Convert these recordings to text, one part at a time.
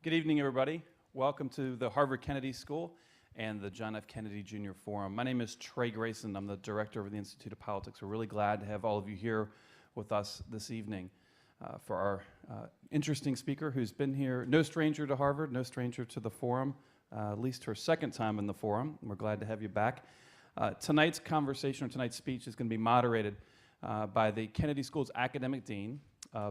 Good evening, everybody. Welcome to the Harvard Kennedy School and the John F. Kennedy Jr. Forum. My name is Trey Grayson. I'm the director of the Institute of Politics. We're really glad to have all of you here with us this evening for our interesting speaker who's been here, no stranger to Harvard, no stranger to the forum, at least her second time in the forum. We're glad to have you back. Tonight's conversation, or tonight's speech, is going to be moderated by the Kennedy School's academic dean,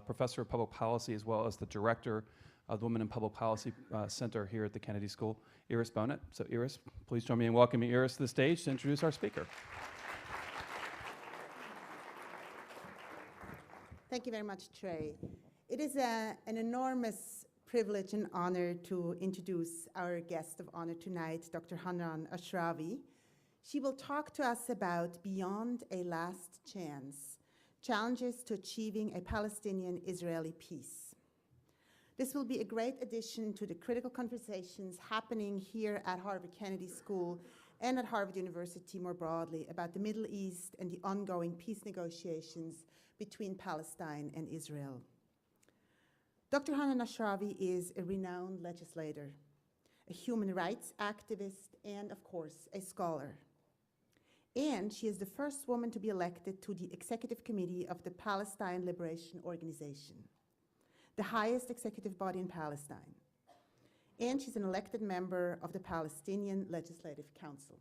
professor of public policy, as well as the director of the Women in Public Policy Center here at the Kennedy School, Iris Bonet. So Iris, please join me in welcoming Iris to the stage to introduce our speaker. Thank you very much, Trey. It is an enormous privilege and honor to introduce our guest of honor tonight, Dr. Hanan Ashrawi. She will talk to us about Beyond a Last Chance, Challenges to Achieving a Palestinian-Israeli Peace. This will be a great addition to the critical conversations happening here at Harvard Kennedy School and at Harvard University more broadly about the Middle East and the ongoing peace negotiations between Palestine and Israel. Dr. Hanan Ashrawi is a renowned legislator, a human rights activist, and of course, a scholar. And she is the first woman to be elected to the executive committee of the Palestine Liberation Organization, the highest executive body in Palestine. And she's an elected member of the Palestinian Legislative Council.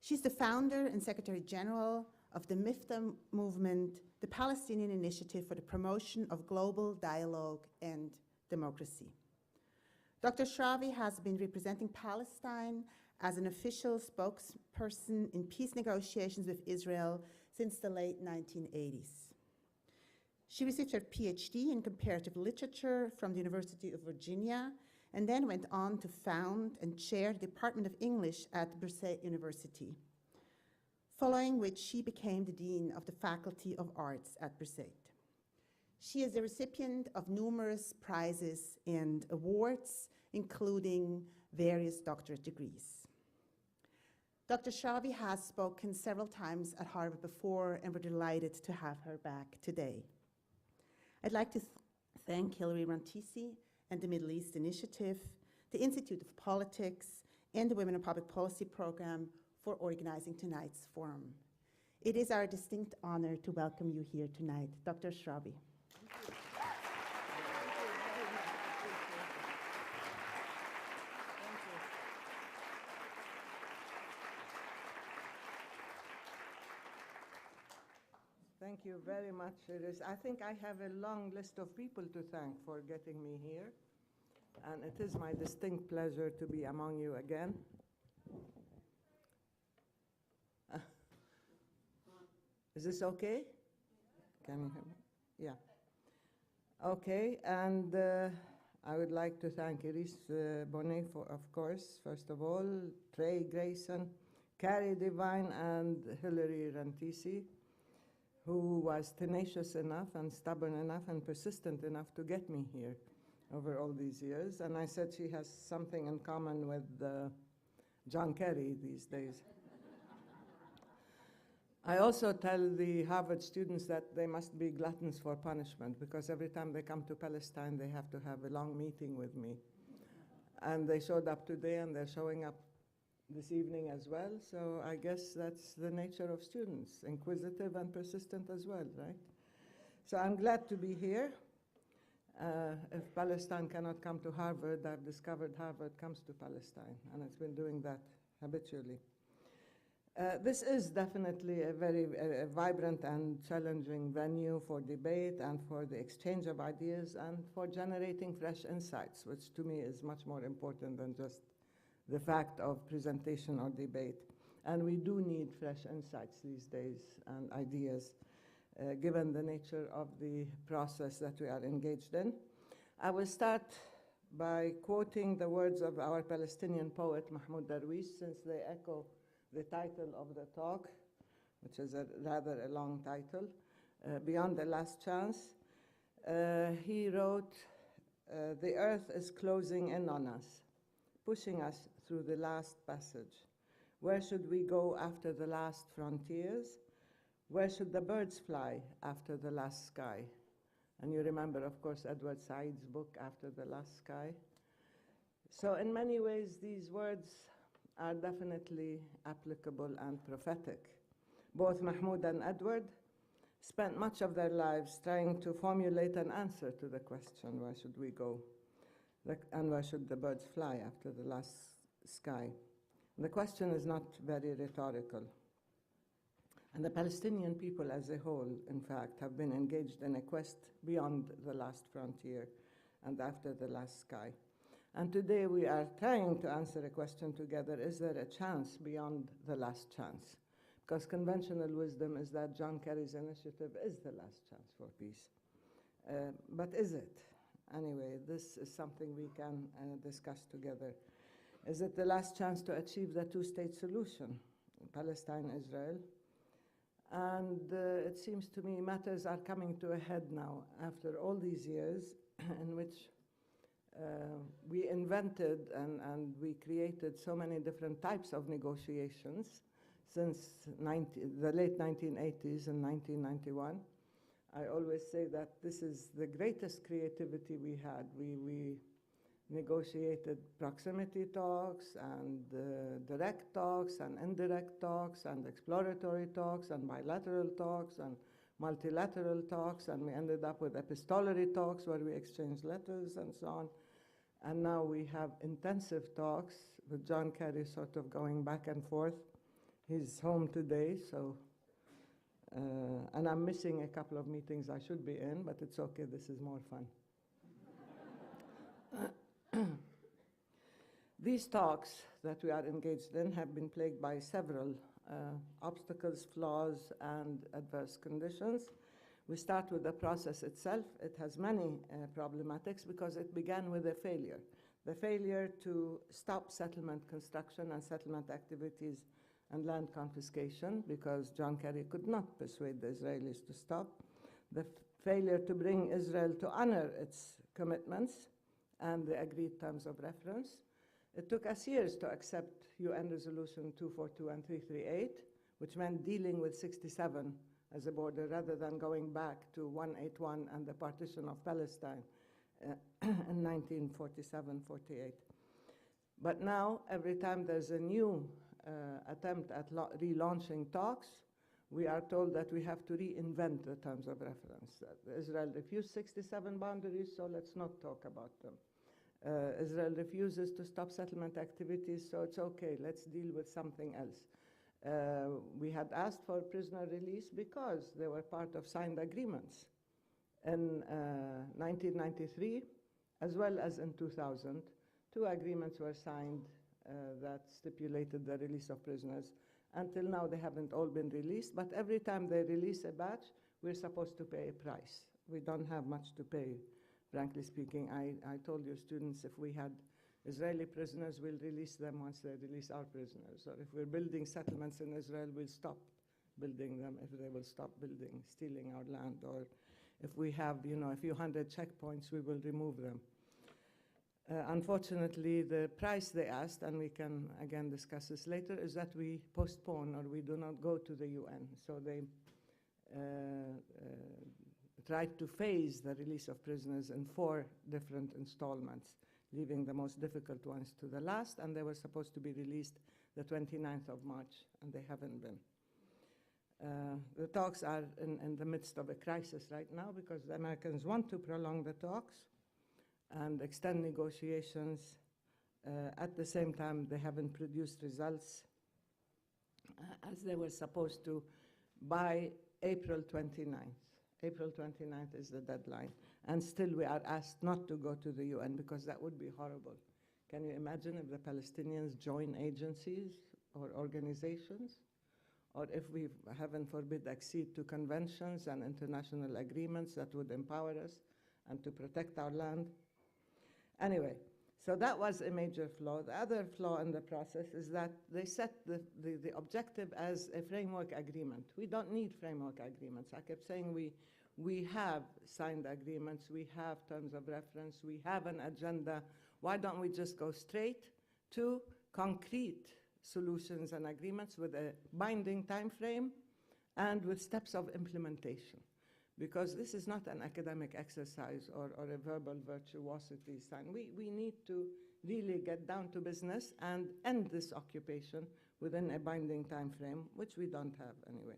She's the founder and secretary general of the MIFTA movement, the Palestinian Initiative for the Promotion of Global Dialogue and Democracy. Dr. Ashrawi has been representing Palestine as an official spokesperson in peace negotiations with Israel since the late 1980s. She received her PhD in comparative literature from the University of Virginia and then went on to found and chair the Department of English at Birzeit University, following which she became the Dean of the Faculty of Arts at Birzeit. She is a recipient of numerous prizes and awards, including various doctorate degrees. Dr. Ashrawi has spoken several times at Harvard before, and we're delighted to have her back today. I'd like to thank Hillary Rantisi and the Middle East Initiative, the Institute of Politics, and the Women in Public Policy Program for organizing tonight's forum. It is our distinct honor to welcome you here tonight. Dr. Ashrawi. Thank you very much, Iris. I think I have a long list of people to thank for getting me here, and it is my distinct pleasure to be among you again. Is this okay? Can you hear me? Yeah. Okay, and I would like to thank Iris Bonet, of course, first of all, Trey Grayson, Carrie Devine, and Hillary Rantisi, who was tenacious enough and stubborn enough and persistent enough to get me here over all these years. And I said she has something in common with John Kerry these days. I also tell the Harvard students that they must be gluttons for punishment, because every time they come to Palestine, they have to have a long meeting with me. And they showed up today, and they're showing up this evening as well, so I guess that's the nature of students, inquisitive and persistent as well, right? So I'm glad to be here. If Palestine cannot come to Harvard, I've discovered Harvard comes to Palestine, and it's been doing that habitually. This is definitely a very vibrant and challenging venue for debate and for the exchange of ideas and for generating fresh insights, which to me is much more important than just the fact of presentation or debate. And we do need fresh insights these days and ideas, given the nature of the process that we are engaged in. I will start by quoting the words of our Palestinian poet, Mahmoud Darwish, since they echo the title of the talk, which is rather a long title, Beyond the Last Chance. He wrote, "The earth is closing in on us, pushing us through the last passage. Where should we go after the last frontiers? Where should the birds fly after the last sky? And you remember, of course, Edward Said's book, After the Last Sky. So in many ways, these words are definitely applicable and prophetic. Both Mahmoud and Edward spent much of their lives trying to formulate an answer to the question, where should we go? And where should the birds fly after the last sky? The question is not very rhetorical. And the Palestinian people as a whole, in fact, have been engaged in a quest beyond the last frontier and after the last sky. And today we are trying to answer a question together: is there a chance beyond the last chance? Because conventional wisdom is that John Kerry's initiative is the last chance for peace. But is it? Anyway, this is something we can discuss together. Is it the last chance to achieve the two-state solution, Palestine-Israel? And it seems to me matters are coming to a head now after all these years in which we invented and we created so many different types of negotiations since the late 1980s and 1991. I always say that this is the greatest creativity we had. We negotiated proximity talks and direct talks and indirect talks and exploratory talks and bilateral talks and multilateral talks, and we ended up with epistolary talks where we exchanged letters and so on. And now we have intensive talks with John Kerry sort of going back and forth. He's home today, so and I'm missing a couple of meetings I should be in, but it's okay, this is more fun. These talks that we are engaged in have been plagued by several obstacles, flaws, and adverse conditions. We start with the process itself. It has many problematics because it began with a failure. The failure to stop settlement construction and settlement activities and land confiscation, because John Kerry could not persuade the Israelis to stop. The failure to bring Israel to honor its commitments and the agreed terms of reference. It took us years to accept UN Resolution 242 and 338, which meant dealing with 67 as a border rather than going back to 181 and the partition of Palestine in 1947-48. But now, every time there's a new attempt at relaunching talks, we are told that we have to reinvent the terms of reference. Israel refused 67 boundaries, so let's not talk about them. Israel refuses to stop settlement activities, so it's okay, let's deal with something else. We had asked for prisoner release because they were part of signed agreements in 1993, as well as in 2000. 2 agreements were signed that stipulated the release of prisoners. Until now, they haven't all been released, but every time they release a batch, we're supposed to pay a price. We don't have much to pay, frankly speaking. I told your students if we had Israeli prisoners, we'll release them once they release our prisoners. Or if we're building settlements in Israel, we'll stop building them if they will stop stealing our land. Or if we have, a few hundred checkpoints, we will remove them. Unfortunately, the price they asked, and we can again discuss this later, is that we postpone or we do not go to the UN. So they tried to phase the release of prisoners in 4 different installments, leaving the most difficult ones to the last, and they were supposed to be released the 29th of March, and they haven't been. The talks are in the midst of a crisis right now because the Americans want to prolong the talks and extend negotiations. At the same time, they haven't produced results as they were supposed to by April 29th. April 29th is the deadline. And still we are asked not to go to the UN because that would be horrible. Can you imagine if the Palestinians join agencies or organizations? Or if we, heaven forbid, accede to conventions and international agreements that would empower us and to protect our land? Anyway, so that was a major flaw. The other flaw in the process is that they set the objective as a framework agreement. We don't need framework agreements. I kept saying we have signed agreements, we have terms of reference, we have an agenda. Why don't we just go straight to concrete solutions and agreements with a binding time frame and with steps of implementation? because this is not an academic exercise or a verbal virtuosity sign. We need to really get down to business and end this occupation within a binding time frame, which we don't have anyway.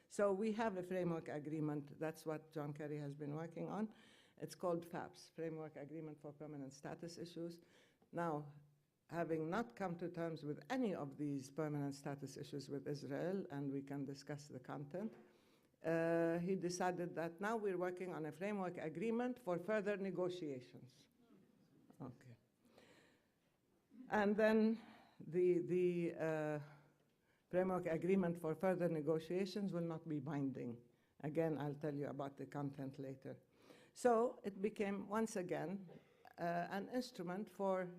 So we have a framework agreement. That's what John Kerry has been working on. It's called FAPS, Framework Agreement for Permanent Status Issues. Now, having not come to terms with any of these permanent status issues with Israel, and we can discuss the content, he decided that now we're working on a framework agreement for further negotiations. Okay. And then the framework agreement for further negotiations will not be binding. Again, I'll tell you about the content later. So it became, once again, an instrument for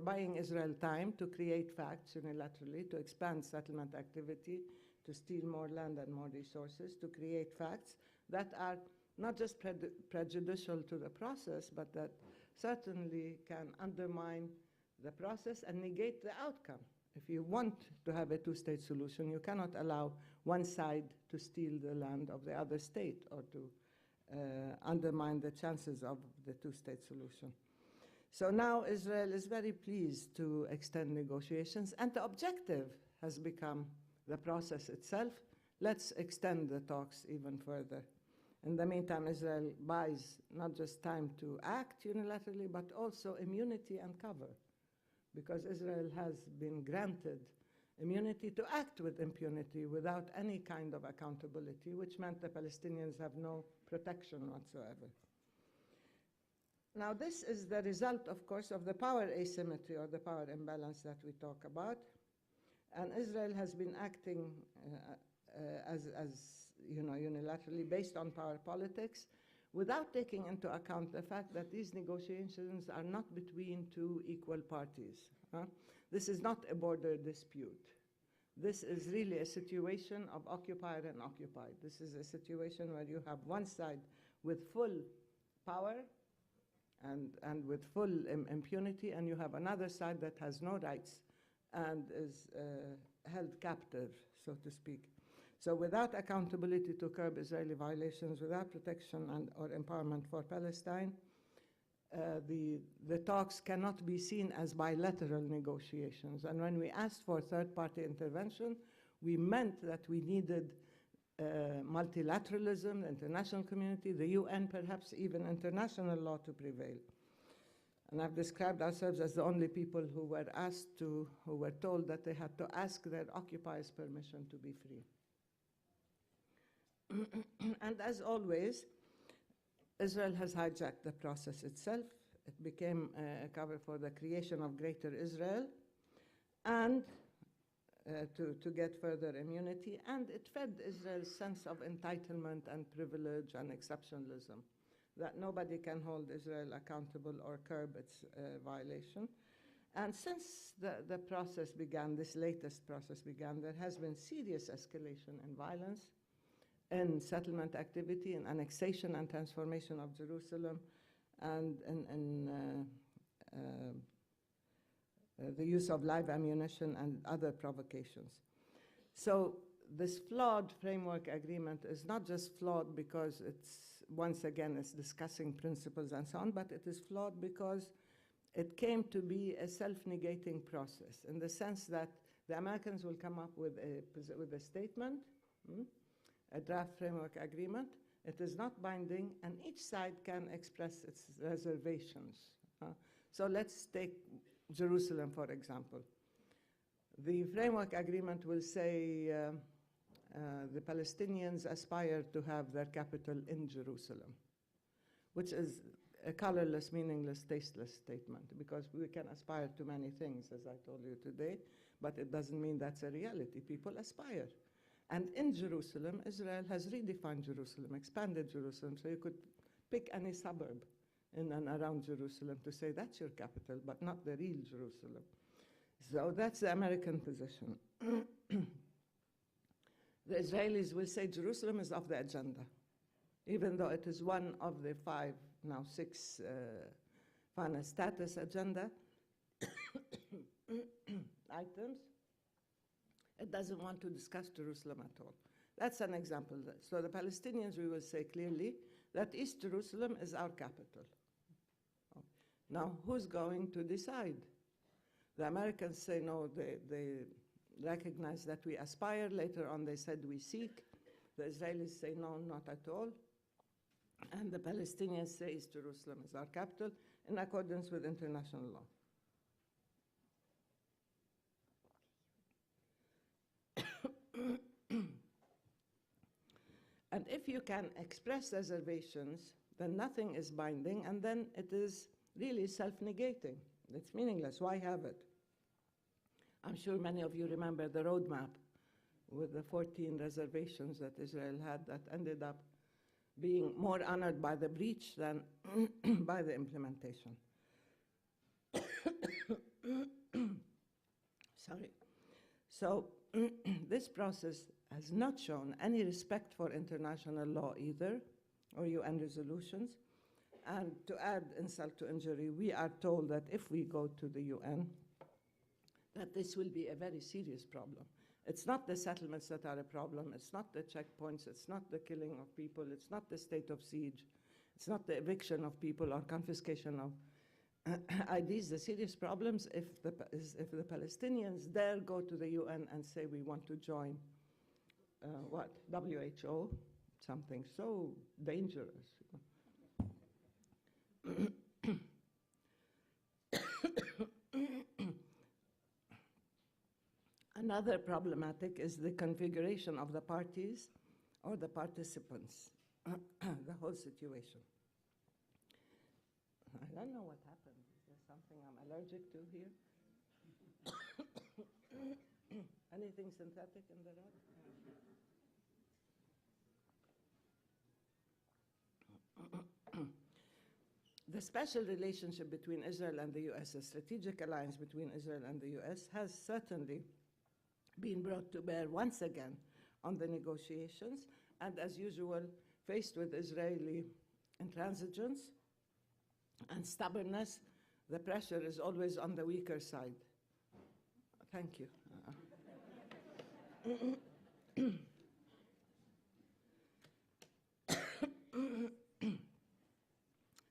buying Israel time to create facts unilaterally, to expand settlement activity, to steal more land and more resources, to create facts that are not just prejudicial to the process, but that certainly can undermine the process and negate the outcome. If you want to have a two-state solution, you cannot allow one side to steal the land of the other state or to undermine the chances of the two-state solution. So now Israel is very pleased to extend negotiations, and the objective has become the process itself. Let's extend the talks even further. In the meantime, Israel buys not just time to act unilaterally, but also immunity and cover, because Israel has been granted immunity to act with impunity without any kind of accountability, which meant the Palestinians have no protection whatsoever. Now, this is the result, of course, of the power asymmetry or the power imbalance that we talk about. And Israel has been acting unilaterally based on power politics without taking into account the fact that these negotiations are not between two equal parties. This is not a border dispute. This is really a situation of occupier and occupied. This is a situation where you have one side with full power and with full impunity, and you have another side that has no rights and is held captive, so to speak. So without accountability to curb Israeli violations, without protection or empowerment for Palestine, the talks cannot be seen as bilateral negotiations. And when we asked for third-party intervention, we meant that we needed multilateralism, the international community, the UN, perhaps even international law to prevail. And I've described ourselves as the only people who were told that they had to ask their occupiers' permission to be free. And as always, Israel has hijacked the process itself. It became a cover for the creation of Greater Israel and to get further immunity, and it fed Israel's sense of entitlement and privilege and exceptionalism, that nobody can hold Israel accountable or curb its violation. And since the process began, this latest process began, there has been serious escalation in violence, in settlement activity, in annexation and transformation of Jerusalem, and in the use of live ammunition and other provocations. So this flawed framework agreement is not just flawed because once again, it's discussing principles and so on, but it is flawed because it came to be a self-negating process in the sense that the Americans will come up with a statement, a draft framework agreement. It is not binding, and each side can express its reservations. So let's take Jerusalem, for example. The framework agreement will say the Palestinians aspire to have their capital in Jerusalem, which is a colorless, meaningless, tasteless statement, because we can aspire to many things, as I told you today, but it doesn't mean that's a reality. People aspire. And in Jerusalem, Israel has redefined Jerusalem, expanded Jerusalem, so you could pick any suburb in and around Jerusalem to say that's your capital, but not the real Jerusalem. So that's the American position. The Israelis will say Jerusalem is off the agenda, even though it is one of the now six final status agenda items. It doesn't want to discuss Jerusalem at all. That's an example. So the Palestinians, we will say clearly that East Jerusalem is our capital. Now, who's going to decide? The Americans say no, they recognize that we aspire. Later on, they said we seek. The Israelis say no, not at all. And the Palestinians say East Jerusalem is our capital in accordance with international law. And if you can express reservations, then nothing is binding, and then it is really self-negating. It's meaningless. Why have it? I'm sure many of you remember the roadmap with the 14 reservations that Israel had that ended up being more honored by the breach than by the implementation. Sorry. So this process has not shown any respect for international law either, or UN resolutions. And to add insult to injury, we are told that if we go to the UN, that this will be a very serious problem. It's not the settlements that are a problem, it's not the checkpoints, it's not the killing of people, it's not the state of siege, it's not the eviction of people or confiscation of IDs. The serious problems if the Palestinians dare go to the UN and say we want to join WHO, something so dangerous. Another problematic is the configuration of the parties or the participants, the whole situation. I don't know what happened. Is there something I'm allergic to here? Anything synthetic in the rug? The special relationship between Israel and the US, the strategic alliance between Israel and the US, has certainly been brought to bear once again on the negotiations, and as usual, faced with Israeli intransigence and stubbornness, the pressure is always on the weaker side. Thank you.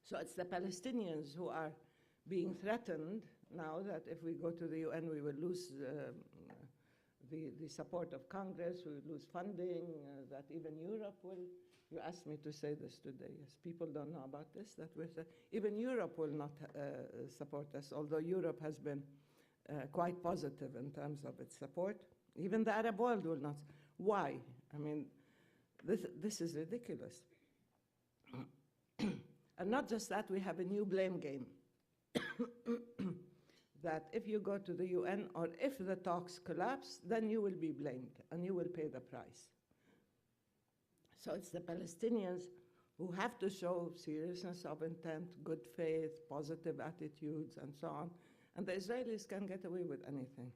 So it's the Palestinians who are being threatened now that if we go to the UN, we will lose the support of Congress, we will lose funding, that even Europe will. You asked me to say this today. Yes, people don't know about this, that even Europe will not support us, although Europe has been quite positive in terms of its support. Even the Arab world will not. Why? I mean, this is ridiculous. And not just that, we have a new blame game. That if you go to the UN or if the talks collapse, then you will be blamed and you will pay the price. So it's the Palestinians who have to show seriousness of intent, good faith, positive attitudes, and so on. And the Israelis can get away with anything.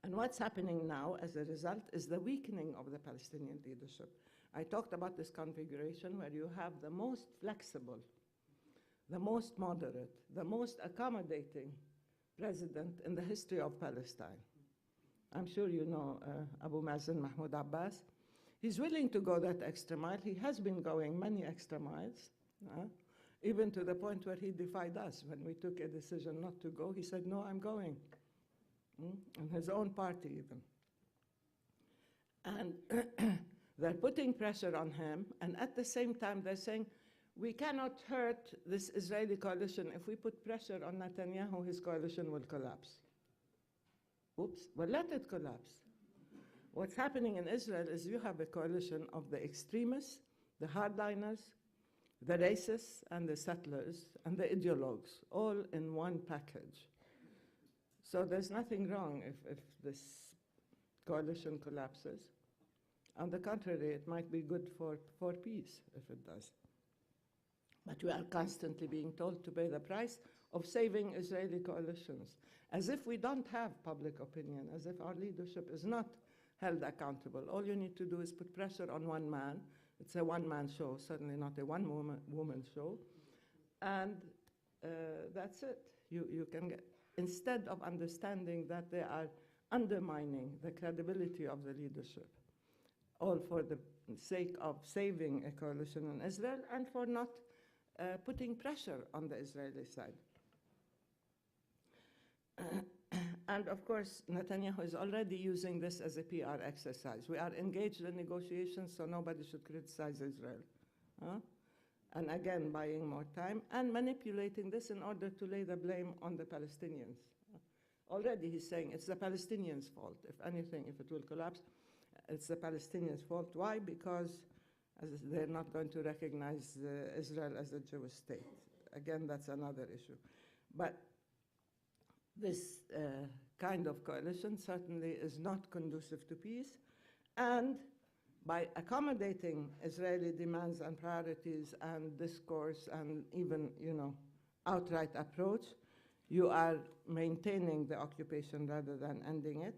And what's happening now as a result is the weakening of the Palestinian leadership. I talked about this configuration where you have the most flexible, the most moderate, the most accommodating president in the history of Palestine. I'm sure you know Abu Mazen Mahmoud Abbas. He's willing to go that extra mile. He has been going many extra miles, even to the point where he defied us. When we took a decision not to go, he said, no, I'm going. And his own party even. And they're putting pressure on him, and at the same time they're saying, we cannot hurt this Israeli coalition. If we put pressure on Netanyahu, his coalition will collapse. Oops, well, let it collapse. What's happening in Israel is you have a coalition of the extremists, the hardliners, the racists, and the settlers, and the ideologues, all in one package. So there's nothing wrong if this coalition collapses. On the contrary, it might be good for peace if it does. But we are constantly being told to pay the price of saving Israeli coalitions, as if we don't have public opinion, as if our leadership is not held accountable. All you need to do is put pressure on one man. It's a one-man show, certainly not a one-woman show. And that's it. You can get, instead of understanding that they are undermining the credibility of the leadership all for the sake of saving a coalition in Israel and for not putting pressure on the Israeli side. And of course, Netanyahu is already using this as a PR exercise. We are engaged in negotiations, so nobody should criticize Israel. And again, buying more time and manipulating this in order to lay the blame on the Palestinians. Already he's saying it's the Palestinians' fault. If anything, if it will collapse, it's the Palestinians' fault. Why? Because they're not going to recognize Israel as a Jewish state. Again, that's another issue. But this kind of coalition certainly is not conducive to peace. And by accommodating Israeli demands and priorities and discourse and even, outright approach, you are maintaining the occupation rather than ending it.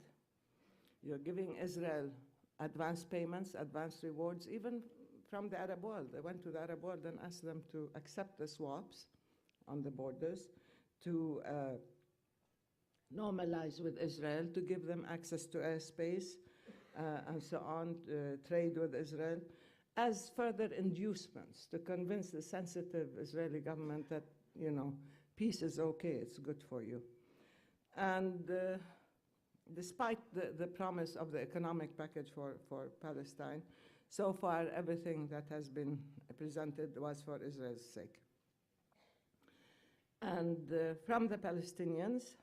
You're giving Israel advance payments, advance rewards, even from the Arab world. They went to the Arab world and asked them to accept the swaps on the borders, to normalize with Israel, to give them access to airspace, and so on, trade with Israel, as further inducements to convince the sensitive Israeli government that, peace is okay, it's good for you. And despite the promise of the economic package for Palestine, so far everything that has been presented was for Israel's sake. And from the Palestinians,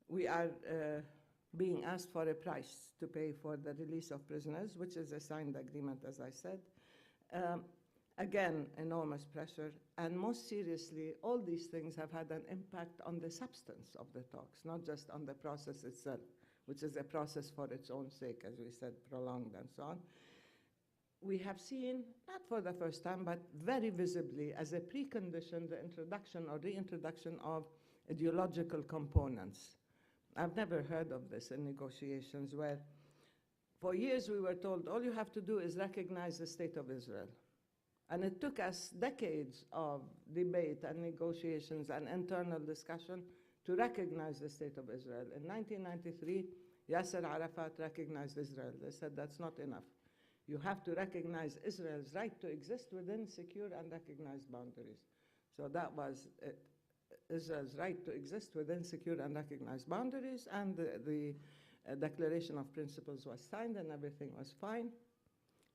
we are being asked for a price to pay for the release of prisoners, which is a signed agreement, as I said. Again, enormous pressure. And most seriously, all these things have had an impact on the substance of the talks, not just on the process itself, which is a process for its own sake, as we said, prolonged and so on. We have seen, not for the first time, but very visibly as a precondition, the introduction or reintroduction of ideological components. I've never heard of this in negotiations where for years we were told all you have to do is recognize the state of Israel. And it took us decades of debate and negotiations and internal discussion to recognize the state of Israel. In 1993, Yasser Arafat recognized Israel. They said that's not enough. You have to recognize Israel's right to exist within secure and recognized boundaries. So that was Israel's right to exist within secure and recognized boundaries, and the Declaration of Principles was signed and everything was fine.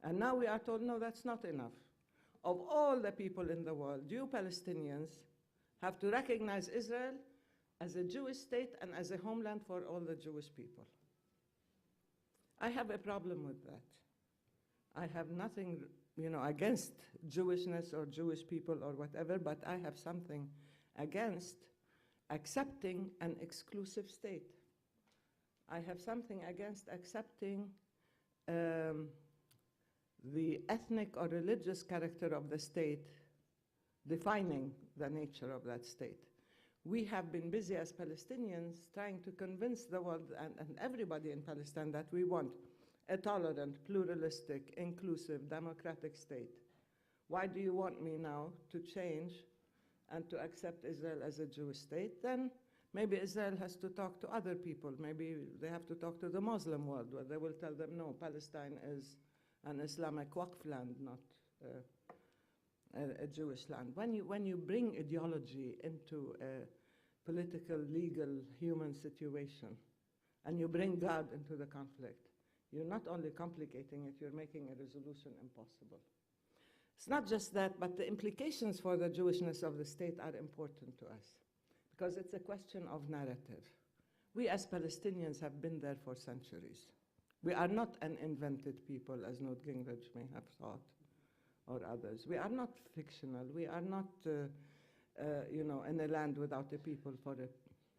And now we are told, no, that's not enough. Of all the people in the world, you Palestinians have to recognize Israel as a Jewish state and as a homeland for all the Jewish people. I have a problem with that. I have nothing, against Jewishness or Jewish people or whatever, but I have something against accepting an exclusive state. I have something against accepting the ethnic or religious character of the state defining the nature of that state. We have been busy as Palestinians trying to convince the world and everybody in Palestine that we want a tolerant, pluralistic, inclusive, democratic state. Why do you want me now to change and to accept Israel as a Jewish state? Then maybe Israel has to talk to other people. Maybe they have to talk to the Muslim world, where they will tell them, no, Palestine is an Islamic Waqf land, not a Jewish land. When you bring ideology into a political, legal, human situation, and you bring God into the conflict, you're not only complicating it, you're making a resolution impossible. It's not just that, but the implications for the Jewishness of the state are important to us, because it's a question of narrative. We as Palestinians have been there for centuries. We are not an invented people, as Newt Gingrich may have thought, or others. We are not fictional. We are not, in a land without a people for a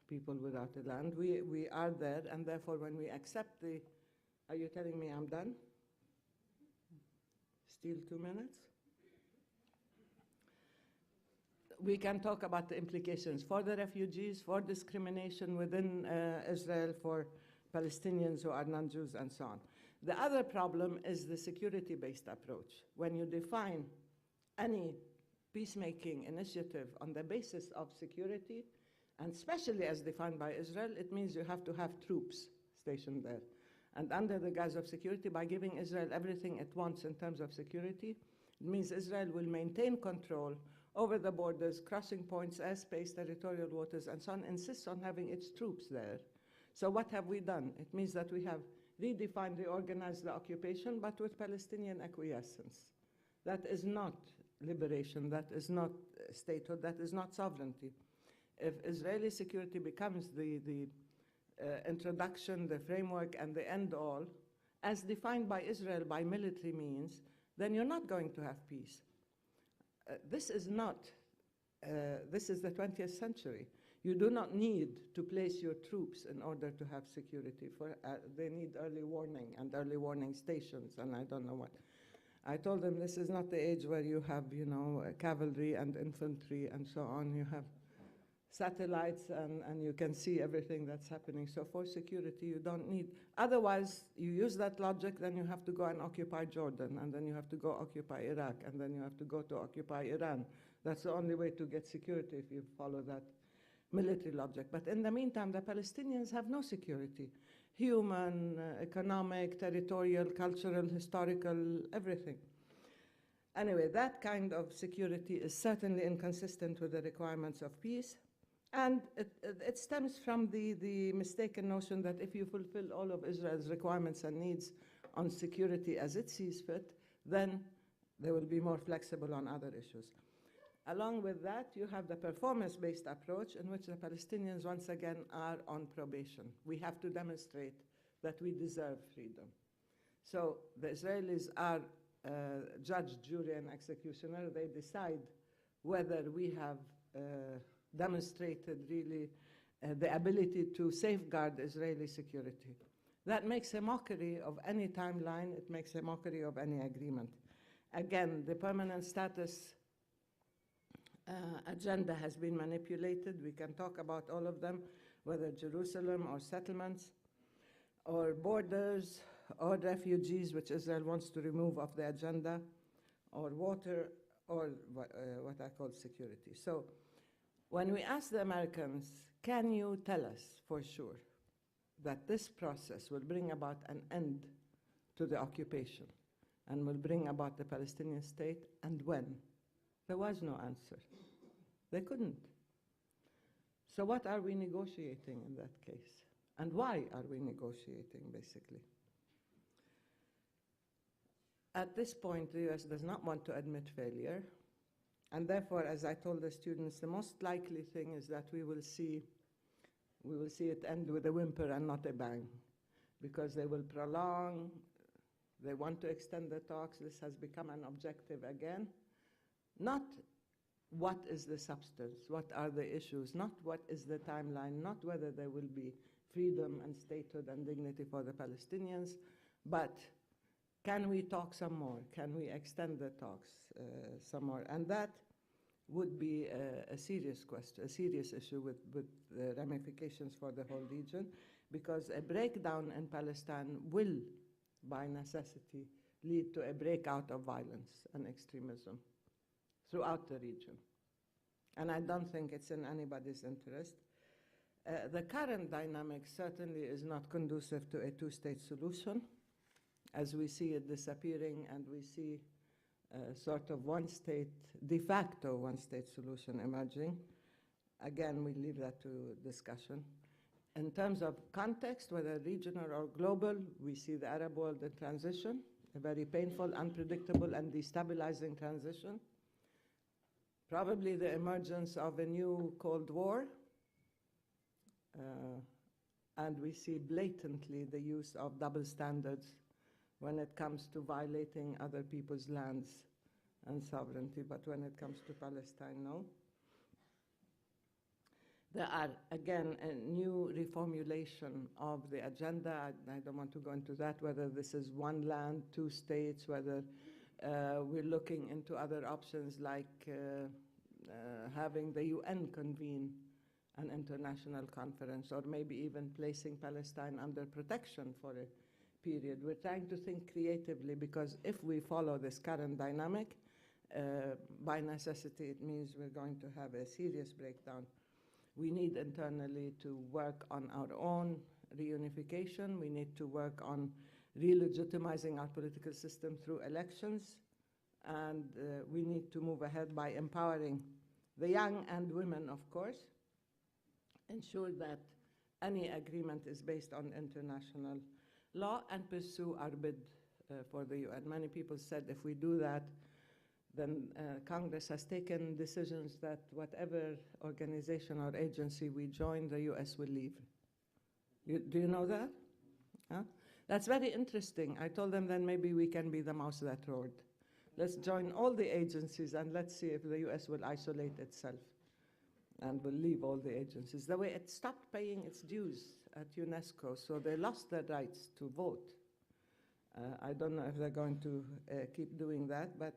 people without a land. We are there, and therefore when we accept the... Are you telling me I'm done? Still 2 minutes? We can talk about the implications for the refugees, for discrimination within Israel, for Palestinians who are non-Jews, and so on. The other problem is the security-based approach. When you define any peacemaking initiative on the basis of security, and especially as defined by Israel, it means you have to have troops stationed there. And under the guise of security, by giving Israel everything it wants in terms of security, it means Israel will maintain control over the borders, crossing points, airspace, territorial waters, and so on, insists on having its troops there. So what have we done? It means that we have redefined, reorganized the occupation, but with Palestinian acquiescence. That is not liberation, that is not statehood, that is not sovereignty. If Israeli security becomes the introduction, the framework, and the end-all, as defined by Israel by military means, then you're not going to have peace. This is the 20th century. You do not need to place your troops in order to have security. They need early warning and early warning stations, and I don't know what. I told them this is not the age where you have, cavalry and infantry and so on. You have satellites and you can see everything that's happening. So for security, you don't need. Otherwise, you use that logic, then you have to go and occupy Jordan, and then you have to go occupy Iraq, and then you have to go to occupy Iran. That's the only way to get security if you follow that military logic. But in the meantime, the Palestinians have no security. Human, economic, territorial, cultural, historical, everything. Anyway, that kind of security is certainly inconsistent with the requirements of peace. And it stems from the mistaken notion that if you fulfill all of Israel's requirements and needs on security as it sees fit, then they will be more flexible on other issues. Along with that, you have the performance-based approach in which the Palestinians, once again, are on probation. We have to demonstrate that we deserve freedom. So the Israelis are judge, jury, and executioner. They decide whether we have demonstrated really the ability to safeguard Israeli security. That makes a mockery of any timeline. It makes a mockery of any agreement. Again, the permanent status agenda has been manipulated. We can talk about all of them, whether Jerusalem or settlements or borders or refugees, which Israel wants to remove off the agenda, or water, or what I call security. So when we ask the Americans, can you tell us for sure that this process will bring about an end to the occupation and will bring about the Palestinian state, and when? There was no answer. They couldn't. So what are we negotiating in that case? And why are we negotiating, basically? At this point, the US does not want to admit failure. And therefore, as I told the students, the most likely thing is that we will see it end with a whimper and not a bang, because they will prolong, they want to extend the talks. This has become an objective again. Not what is the substance, what are the issues, not what is the timeline, not whether there will be freedom and statehood and dignity for the Palestinians, but can we talk some more? Can we extend the talks some more? And that would be a serious question, a serious issue with ramifications for the whole region, because a breakdown in Palestine will, by necessity, lead to a breakout of violence and extremism throughout the region. And I don't think it's in anybody's interest. The current dynamic certainly is not conducive to a two-state solution, as we see it disappearing, and we see sort of one-state, de facto one-state solution emerging. Again, we leave that to discussion. In terms of context, whether regional or global, we see the Arab world in transition, a very painful, unpredictable, and destabilizing transition. Probably the emergence of a new Cold War, and we see blatantly the use of double standards when it comes to violating other people's lands and sovereignty, but when it comes to Palestine, no. There are, again, a new reformulation of the agenda. I don't want to go into that, whether this is one land, two states, whether we're looking into other options like having the UN convene an international conference, or maybe even placing Palestine under protection for a period. We're trying to think creatively, because if we follow this current dynamic, by necessity, it means we're going to have a serious breakdown. We need internally to work on our own reunification. We need to work on re-legitimizing our political system through elections. And we need to move ahead by empowering the young and women, of course, ensure that any agreement is based on international law, and pursue our bid for the UN. Many people said if we do that, then Congress has taken decisions that whatever organization or agency we join, the US will leave. Do you know that? Huh? That's very interesting. I told them then maybe we can be the mouse that roared. Let's join all the agencies and let's see if the US will isolate itself and will leave all the agencies. The way it stopped paying its dues at UNESCO, so they lost their rights to vote. I don't know if they're going to keep doing that, but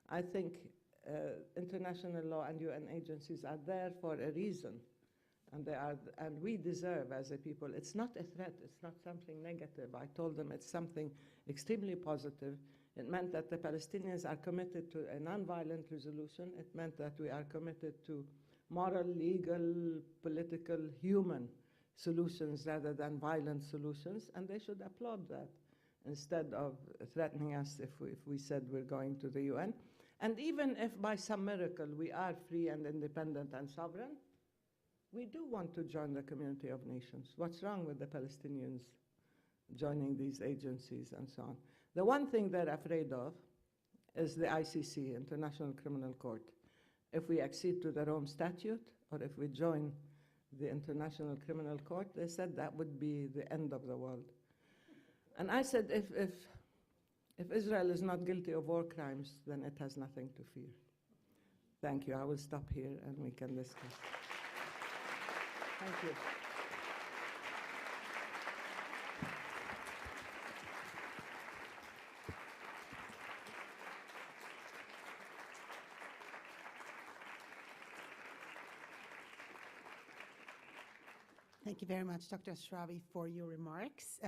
I think international law and UN agencies are there for a reason, and we deserve as a people. It's not a threat, it's not something negative. I told them it's something extremely positive. It meant that the Palestinians are committed to a nonviolent resolution. It meant that we are committed to moral, legal, political, human solutions rather than violent solutions, and they should applaud that instead of threatening us if we said we're going to the UN. And even if by some miracle we are free and independent and sovereign, we do want to join the community of nations. What's wrong with the Palestinians joining these agencies and so on? The one thing they're afraid of is the ICC, International Criminal Court. If we accede to the Rome Statute, or if we join the International Criminal Court, they said that would be the end of the world. And I said, if Israel is not guilty of war crimes, then it has nothing to fear. Thank you. I will stop here and we can discuss. Thank you. Thank you very much, Dr. Ashrawi, for your remarks.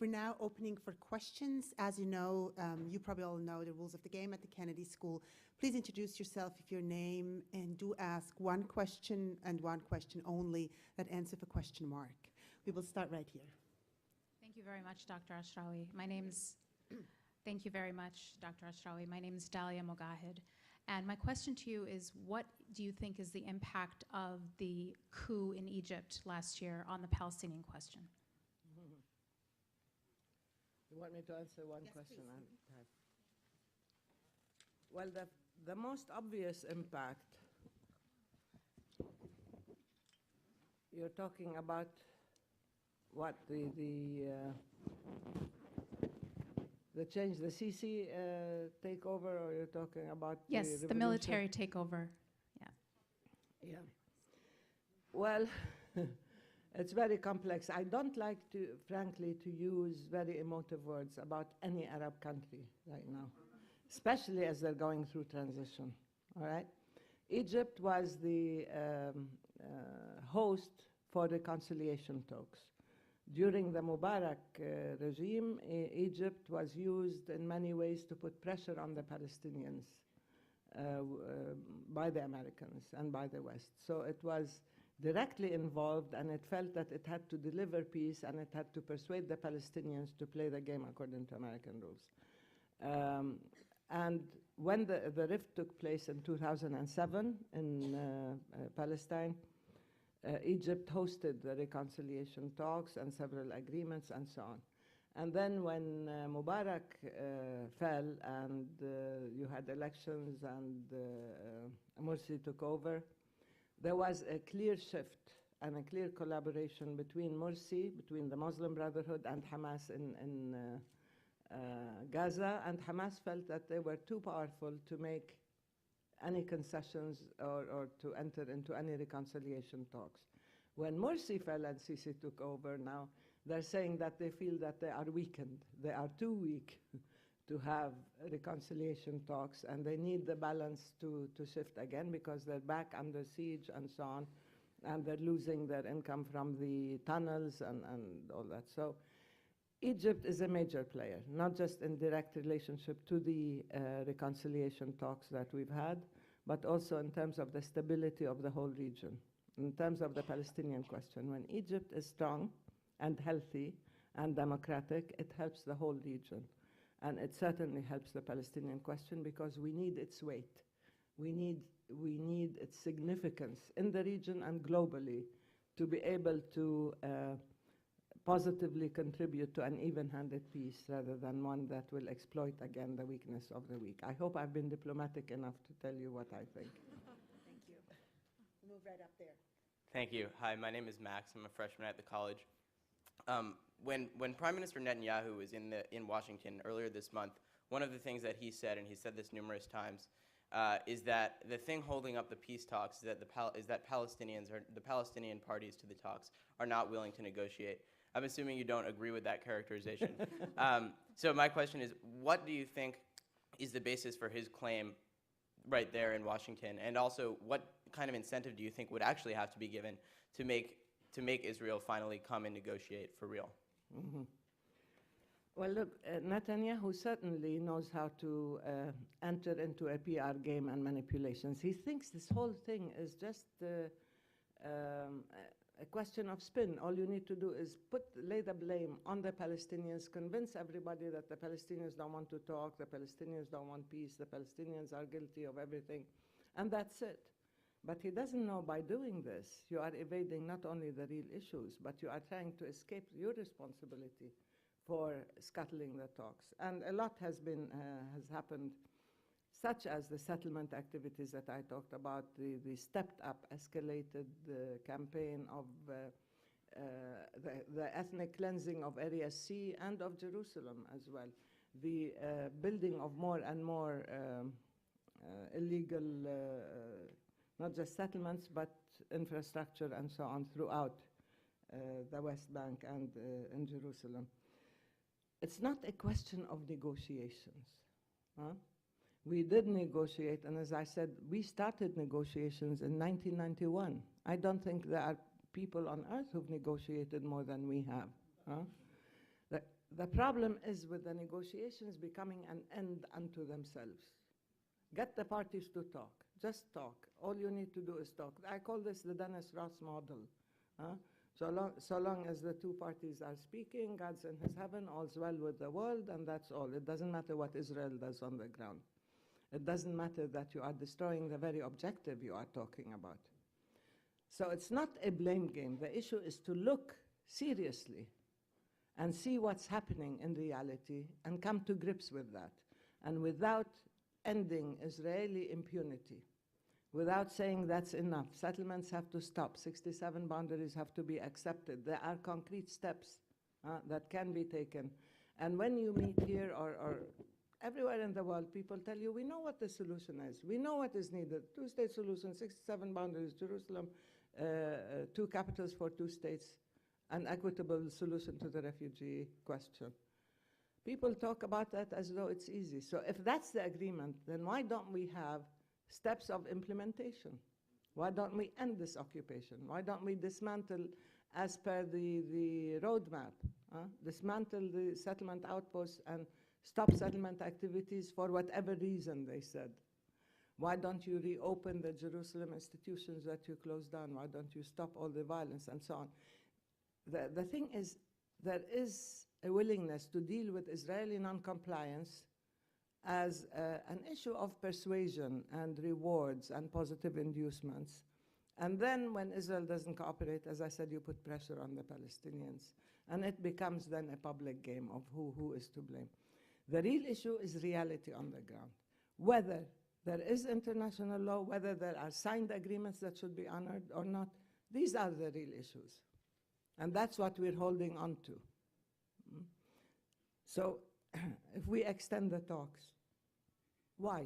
We're now opening for questions. As you know, you probably all know the rules of the game at the Kennedy School. Please introduce yourself with your name, and do ask one question and one question only that ends with a question mark. We will start right here. Thank you very much, Dr. Ashrawi. Thank you very much, Dr. Ashrawi. My name is Dalia Mogahed. And my question to you is, what do you think is the impact of the coup in Egypt last year on the Palestinian question? You want me to answer one question? Please. Well, the most obvious impact, you're talking about what, the change, the Sisi takeover, or you're talking about yes, the military takeover. Yeah. Yeah. Well, it's very complex. I don't like to, frankly, to use very emotive words about any Arab country right now, especially as they're going through transition. All right. Egypt was the host for reconciliation talks. During the Mubarak regime, Egypt was used in many ways to put pressure on the Palestinians by the Americans and by the West. So it was directly involved, and it felt that it had to deliver peace, and it had to persuade the Palestinians to play the game according to American rules. And when the rift took place in 2007 in Palestine, Egypt hosted the reconciliation talks and several agreements and so on. And then when Mubarak fell and you had elections and Morsi took over, there was a clear shift and a clear collaboration between Morsi, between the Muslim Brotherhood and Hamas in Gaza, and Hamas felt that they were too powerful to make any concessions or to enter into any reconciliation talks. When Morsi fell and Sisi took over now, they're saying that they feel that they are weakened. They are too weak to have reconciliation talks, and they need the balance to shift again because they're back under siege and so on, and they're losing their income from the tunnels and all that. So Egypt is a major player, not just in direct relationship to the reconciliation talks that we've had, but also in terms of the stability of the whole region, in terms of the Palestinian question. When Egypt is strong, and healthy and democratic, it helps the whole region. And it certainly helps the Palestinian question because we need its weight. We need its significance in the region and globally to be able to positively contribute to an even-handed peace rather than one that will exploit again the weakness of the weak. I hope I've been diplomatic enough to tell you what I think. Thank you. We'll move right up there. Thank you. Hi, my name is Max. I'm a freshman at the college. When Prime Minister Netanyahu was in Washington earlier this month, one of the things that he said, and he said this numerous times, is that the thing holding up the peace talks is that Palestinians, or the Palestinian parties to the talks, are not willing to negotiate. I'm assuming you don't agree with that characterization. So my question is, what do you think is the basis for his claim right there in Washington? And also, what kind of incentive do you think would actually have to be given to make Israel finally come and negotiate for real? Mm-hmm. Well, look, Netanyahu certainly knows how to enter into a PR game and manipulations. He thinks this whole thing is just a question of spin. All you need to do is lay the blame on the Palestinians, convince everybody that the Palestinians don't want to talk, the Palestinians don't want peace, the Palestinians are guilty of everything, and that's it. But he doesn't know by doing this, you are evading not only the real issues, but you are trying to escape your responsibility for scuttling the talks. And a lot has happened, such as the settlement activities that I talked about, the stepped-up, escalated campaign of the ethnic cleansing of Area C and of Jerusalem as well, the building of more and more illegal, not just settlements, but infrastructure and so on throughout the West Bank and in Jerusalem. It's not a question of negotiations. Huh? We did negotiate, and as I said, we started negotiations in 1991. I don't think there are people on earth who've negotiated more than we have. Huh? The problem is with the negotiations becoming an end unto themselves. Get the parties to talk. Just talk. All you need to do is talk. I call this the Dennis Ross model. Huh? So long as the two parties are speaking, God's in his heaven, all's well with the world, and that's all. It doesn't matter what Israel does on the ground. It doesn't matter that you are destroying the very objective you are talking about. So it's not a blame game. The issue is to look seriously and see what's happening in reality and come to grips with that. And without ending Israeli impunity, without saying that's enough, settlements have to stop, 67 boundaries have to be accepted. There are concrete steps that can be taken. And when you meet here or everywhere in the world, people tell you, we know what the solution is. We know what is needed. Two-state solution, 67 boundaries, Jerusalem, 2 capitals for 2 states, an equitable solution to the refugee question. People talk about that as though it's easy. So if that's the agreement, then why don't we have steps of implementation? Why don't we end this occupation? Why don't we dismantle, as per the roadmap, dismantle the settlement outposts and stop settlement activities for whatever reason they said? Why don't you reopen the Jerusalem institutions that you closed down? Why don't you stop all the violence and so on? The thing is, there is a willingness to deal with Israeli non-compliance as an issue of persuasion and rewards and positive inducements. And then when Israel doesn't cooperate, as I said, you put pressure on the Palestinians. And it becomes then a public game of who is to blame. The real issue is reality on the ground. Whether there is international law, whether there are signed agreements that should be honored or not, these are the real issues. And that's what we're holding on to. So if we extend the talks, why?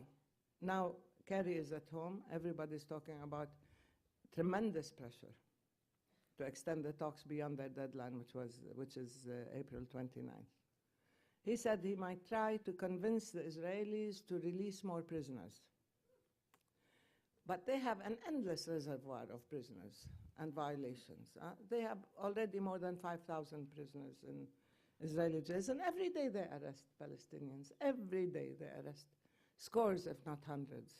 Now, Kerry is at home. Everybody's talking about tremendous pressure to extend the talks beyond their deadline, which is April 29th. He said he might try to convince the Israelis to release more prisoners. But they have an endless reservoir of prisoners and violations. They have already more than 5,000 prisoners in Israeli jails, and every day they arrest Palestinians. Every day they arrest scores, if not hundreds.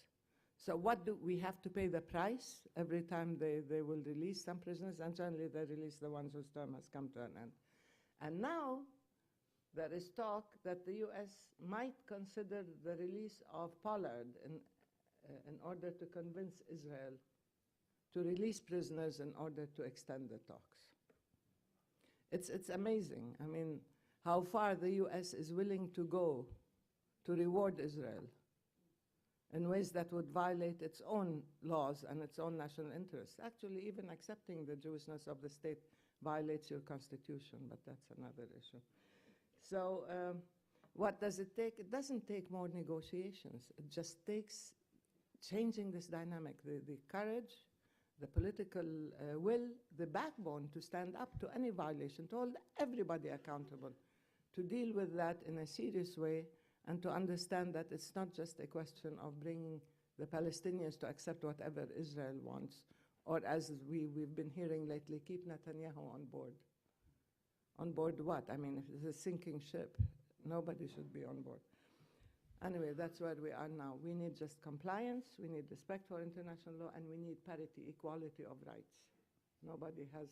So what do we have to pay the price every time they will release some prisoners? And generally they release the ones whose term has come to an end. And now there is talk that the US might consider the release of Pollard in order to convince Israel to release prisoners in order to extend the talks. It's amazing, I mean, how far the US is willing to go to reward Israel in ways that would violate its own laws and its own national interests. Actually, even accepting the Jewishness of the state violates your constitution, but that's another issue. So what does it take? It doesn't take more negotiations. It just takes changing this dynamic, the courage, the political will, the backbone to stand up to any violation, to hold everybody accountable, to deal with that in a serious way, and to understand that it's not just a question of bringing the Palestinians to accept whatever Israel wants, or as we've been hearing lately, keep Netanyahu on board. On board what? I mean, if it's a sinking ship, nobody should be on board. Anyway, that's where we are now. We need just compliance, we need respect for international law, and we need parity, equality of rights. Nobody has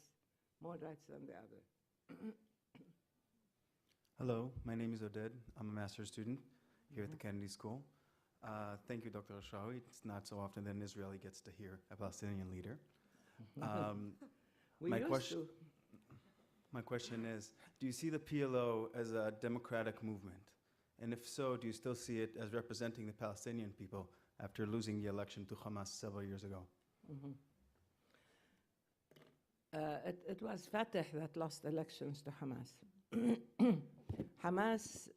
more rights than the other. Hello, my name is Oded. I'm a master's student here at the Kennedy School. Thank you, Dr. Ashrawi. It's not so often that an Israeli gets to hear a Palestinian leader. My question is, do you see the PLO as a democratic movement? And if so, do you still see it as representing the Palestinian people after losing the election to Hamas several years ago? It was Fatah that lost elections to Hamas. Hamas,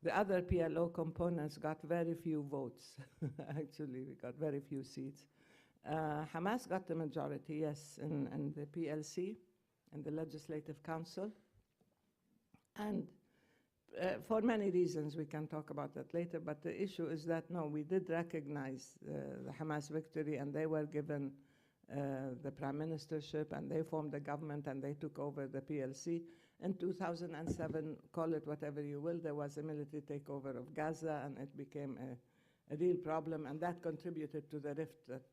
the other PLO components got very few votes. Actually, we got very few seats. Hamas got the majority, yes, in the PLC, in the Legislative Council. And for many reasons, we can talk about that later, but the issue is that, no, we did recognize the Hamas victory, and they were given the prime ministership, and they formed the government, and they took over the PLC. In 2007, call it whatever you will, there was a military takeover of Gaza, and it became a real problem, and that contributed to the rift that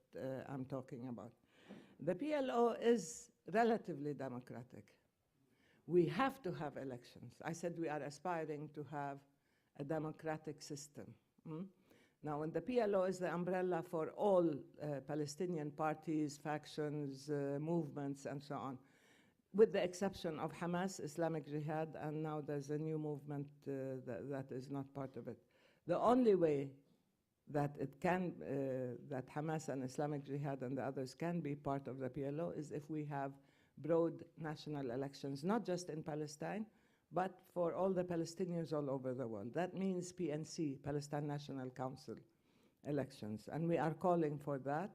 I'm talking about. The PLO is relatively democratic. We have to have elections. I said we are aspiring to have a democratic system. Now, when the PLO is the umbrella for all Palestinian parties, factions, movements, and so on, with the exception of Hamas, Islamic Jihad, and now there's a new movement that is not part of it. The only way that it can, that Hamas and Islamic Jihad and the others can be part of the PLO is if we have broad national elections, not just in Palestine, but for all the Palestinians all over the world. That means PNC, Palestine National Council elections, and we are calling for that.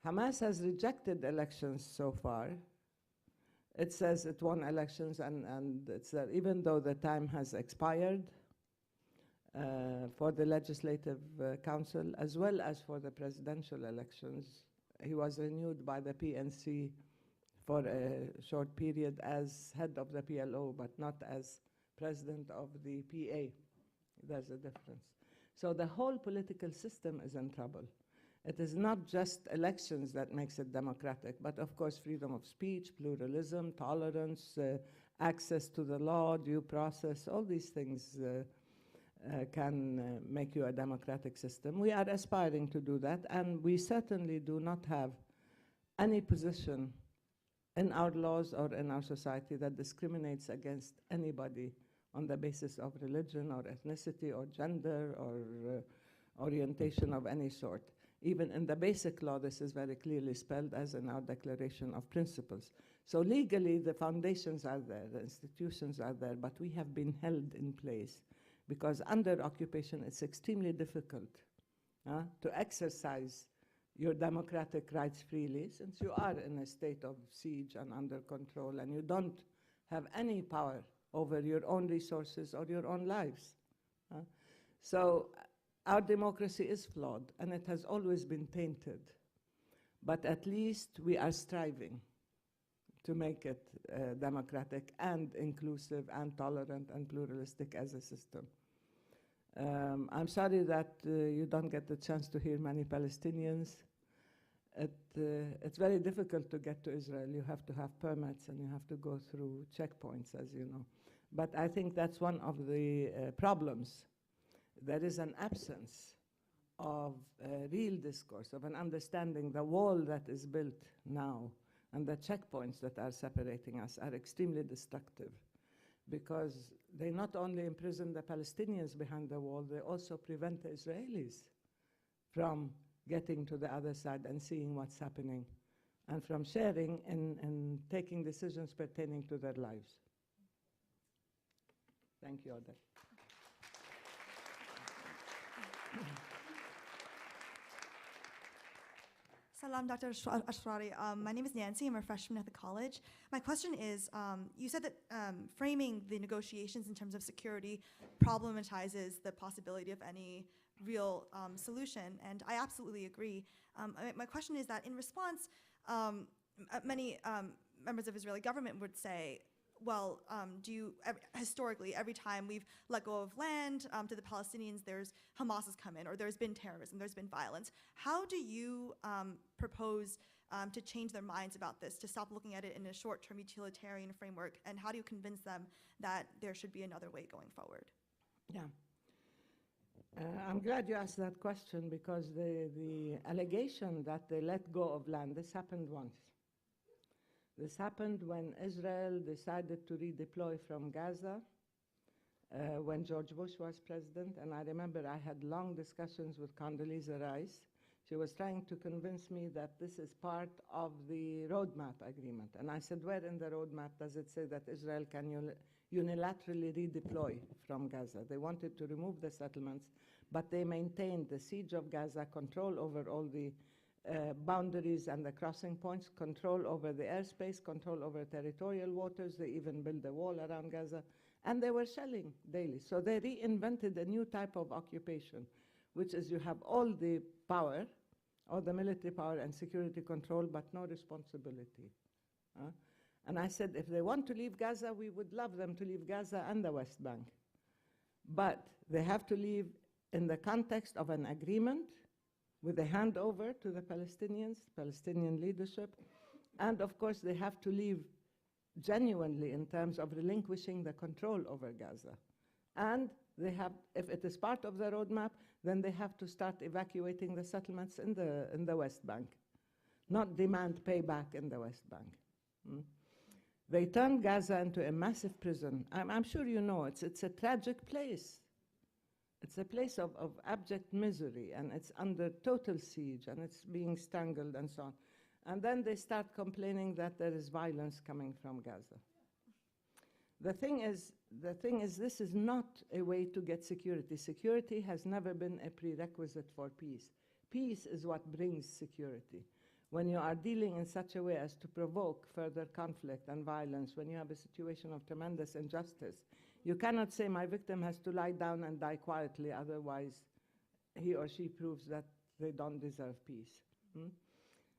Hamas has rejected elections so far. It says it won elections, and it's that even though the time has expired for the Legislative Council, as well as for the presidential elections, he was renewed by the PNC for a short period as head of the PLO, but not as president of the PA. There's a difference. So the whole political system is in trouble. It is not just elections that makes it democratic, but of course freedom of speech, pluralism, tolerance, access to the law, due process, all these things can make you a democratic system. We are aspiring to do that, and we certainly do not have any position in our laws or in our society that discriminates against anybody on the basis of religion or ethnicity or gender or orientation of any sort. Even in the basic law, this is very clearly spelled, as in our Declaration of Principles. So legally, the foundations are there, the institutions are there, but we have been held in place because under occupation, it's extremely difficult to exercise your democratic rights freely, since you are in a state of siege and under control, and you don't have any power over your own resources or your own lives. So our democracy is flawed, and it has always been tainted. But at least we are striving to make it democratic and inclusive and tolerant and pluralistic as a system. I'm sorry that you don't get the chance to hear many Palestinians. It's very difficult to get to Israel. You have to have permits and you have to go through checkpoints, as you know. But I think that's one of the problems. There is an absence of real discourse, of an understanding. The wall that is built now and the checkpoints that are separating us are extremely destructive, because they not only imprison the Palestinians behind the wall, they also prevent the Israelis from getting to the other side and seeing what's happening, and from sharing and taking decisions pertaining to their lives. Thank you, Odette. Salam, Dr. Ashrawi. My name is Nancy. I'm a freshman at the college. My question is, you said that framing the negotiations in terms of security problematizes the possibility of any real solution, and I absolutely agree. My question is that in response, many members of Israeli government would say, well, historically, every time we've let go of land to the Palestinians, Hamas has come in, or there's been terrorism, there's been violence. How do you propose to change their minds about this, to stop looking at it in a short-term utilitarian framework, and how do you convince them that there should be another way going forward? Yeah. I'm glad you asked that question, because the allegation that they let go of land, this happened once. This happened when Israel decided to redeploy from Gaza, when George Bush was president. And I remember I had long discussions with Condoleezza Rice. She was trying to convince me that this is part of the roadmap agreement. And I said, where in the roadmap does it say that Israel can unilaterally redeploy from Gaza? They wanted to remove the settlements, but they maintained the siege of Gaza, control over all the boundaries and the crossing points, control over the airspace, control over territorial waters. They even built a wall around Gaza, and they were shelling daily. So they reinvented a new type of occupation, which is you have all the power, all the military power and security control, but no responsibility. And I said, if they want to leave Gaza, we would love them to leave Gaza and the West Bank. But they have to leave in the context of an agreement with a handover to the Palestinians, Palestinian leadership. And of course, they have to leave genuinely in terms of relinquishing the control over Gaza. And they have, if it is part of the roadmap, then they have to start evacuating the settlements in the West Bank, not demand payback in the West Bank. They turned Gaza into a massive prison. I'm sure you know, it's a tragic place. It's a place of abject misery, and it's under total siege, and it's being strangled and so on. And then they start complaining that there is violence coming from Gaza. The thing is, this is not a way to get security. Security has never been a prerequisite for peace. Peace is what brings security. When you are dealing in such a way as to provoke further conflict and violence, when you have a situation of tremendous injustice, you cannot say my victim has to lie down and die quietly, otherwise he or she proves that they don't deserve peace.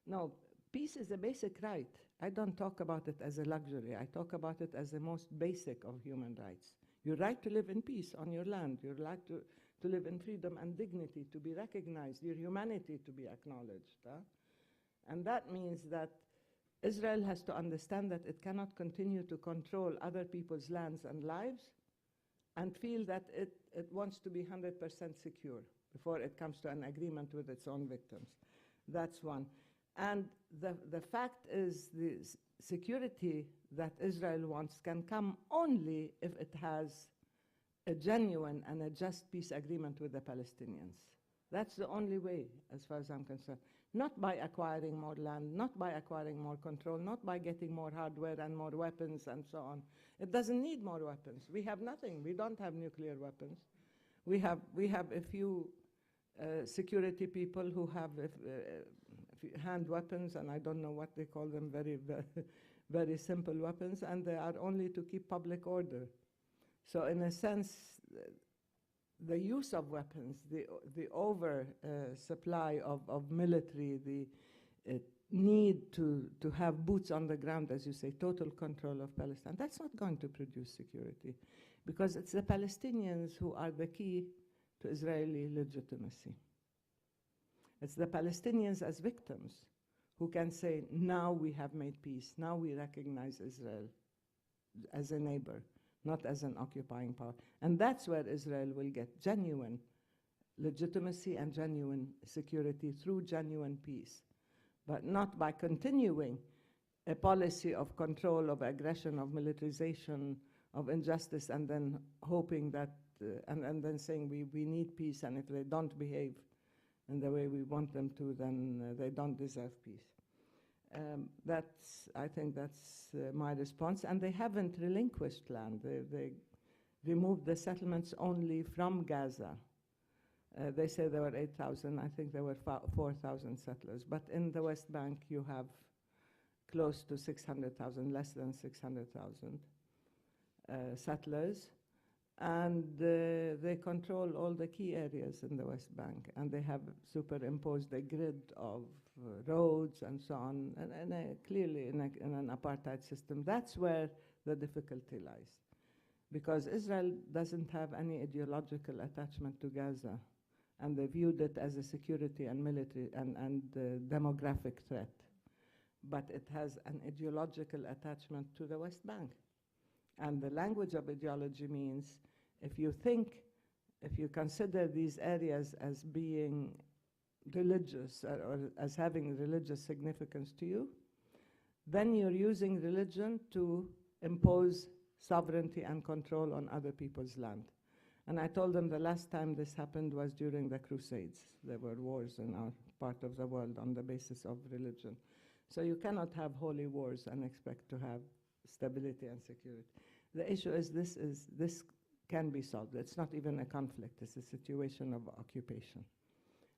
No, peace is a basic right. I don't talk about it as a luxury. I talk about it as the most basic of human rights. Your right to live in peace on your land, your right to live in freedom and dignity, to be recognized, your humanity to be acknowledged. And that means that Israel has to understand that it cannot continue to control other people's lands and lives and feel that it wants to be 100% secure before it comes to an agreement with its own victims. That's one. And the fact is, the security that Israel wants can come only if it has a genuine and a just peace agreement with the Palestinians. That's the only way, as far as I'm concerned. Not by acquiring more land, not by acquiring more control, not by getting more hardware and more weapons and so on. It doesn't need more weapons. We have nothing. We don't have nuclear weapons. We have a few security people who have hand weapons, and I don't know what they call them, very, very simple weapons, and they are only to keep public order. So in a sense, the use of weapons, the supply of military, the need to have boots on the ground, as you say, total control of Palestine, that's not going to produce security, because it's the Palestinians who are the key to Israeli legitimacy. It's the Palestinians as victims who can say, now we have made peace, now we recognize Israel as a neighbor, not as an occupying power. And that's where Israel will get genuine legitimacy and genuine security through genuine peace, but not by continuing a policy of control, of aggression, of militarization, of injustice, and then hoping that, and then saying we need peace, and if they don't behave in the way we want them to, then they don't deserve peace. I think that's my response. And they haven't relinquished land. They removed the settlements only from Gaza. They say there were 8,000. I think there were 4,000 settlers. But in the West Bank, you have close to 600,000, less than 600,000 settlers. And they control all the key areas in the West Bank. And they have superimposed a grid of roads and so on, and clearly in an apartheid system. That's where the difficulty lies. Because Israel doesn't have any ideological attachment to Gaza, and they viewed it as a security and military and demographic threat. But it has an ideological attachment to the West Bank. And the language of ideology means if you consider these areas as being religious or as having religious significance to you, then you're using religion to impose sovereignty and control on other people's land. And I told them the last time this happened was during the Crusades. There were wars in our part of the world on the basis of religion. So you cannot have holy wars and expect to have stability and security. The issue is this can be solved. It's not even a conflict. It's a situation of occupation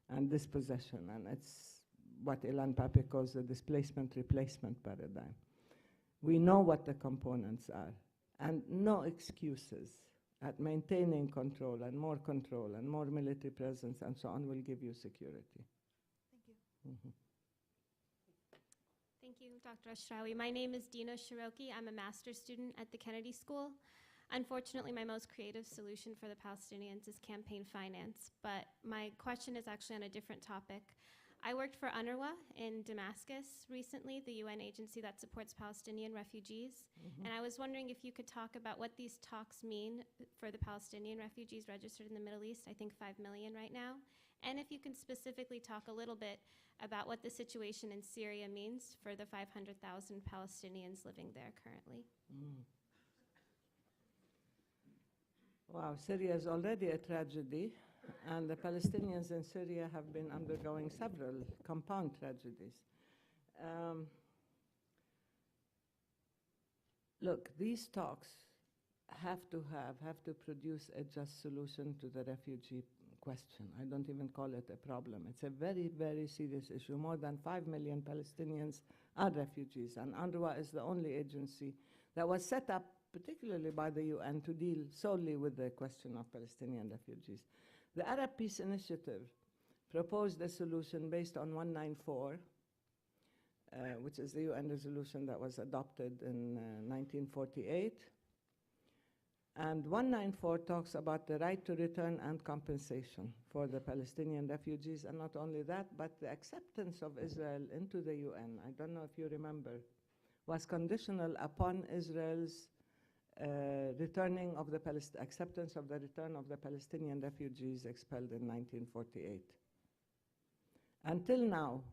and dispossession. And it's what Ilan Pape calls the displacement-replacement paradigm. We know what the components are, and no excuses at maintaining control and more military presence and so on will give you security. Thank you. Mm-hmm. Thank you, Dr. Ashrawi. My name is Dina Shiroki. I'm a master's student at the Kennedy School. Unfortunately, my most creative solution for the Palestinians is campaign finance, but my question is actually on a different topic. I worked for UNRWA in Damascus recently, the UN agency that supports Palestinian refugees, and I was wondering if you could talk about what these talks mean for the Palestinian refugees registered in the Middle East, I think 5 million right now, and if you can specifically talk a little bit about what the situation in Syria means for the 500,000 Palestinians living there currently. Wow, Syria is already a tragedy, and the Palestinians in Syria have been undergoing several compound tragedies. Look, these talks have to produce a just solution to the refugee question. I don't even call it a problem. It's a very, very serious issue. More than 5 million Palestinians are refugees, and UNRWA is the only agency that was set up particularly by the UN to deal solely with the question of Palestinian refugees. The Arab Peace Initiative proposed a solution based on 194, which is the UN resolution that was adopted in 1948. And 194 talks about the right to return and compensation for the Palestinian refugees, and not only that, but the acceptance of Israel into the UN, I don't know if you remember, was conditional upon Israel's acceptance of the return of the Palestinian refugees expelled in 1948. Until now,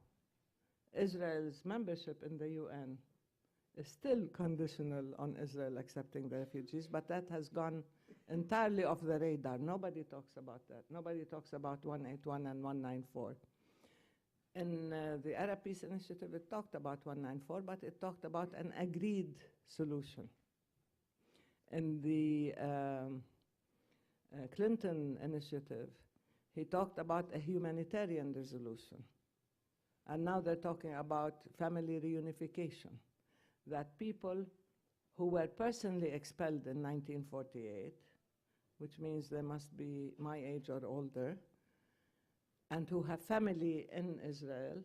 Israel's membership in the UN is still conditional on Israel accepting the refugees, but that has gone entirely off the radar. Nobody talks about that. Nobody talks about 181 and 194. In the Arab Peace Initiative, it talked about 194, but it talked about an agreed solution. In the Clinton initiative, he talked about a humanitarian resolution. And now they're talking about family reunification, that people who were personally expelled in 1948, which means they must be my age or older, and who have family in Israel,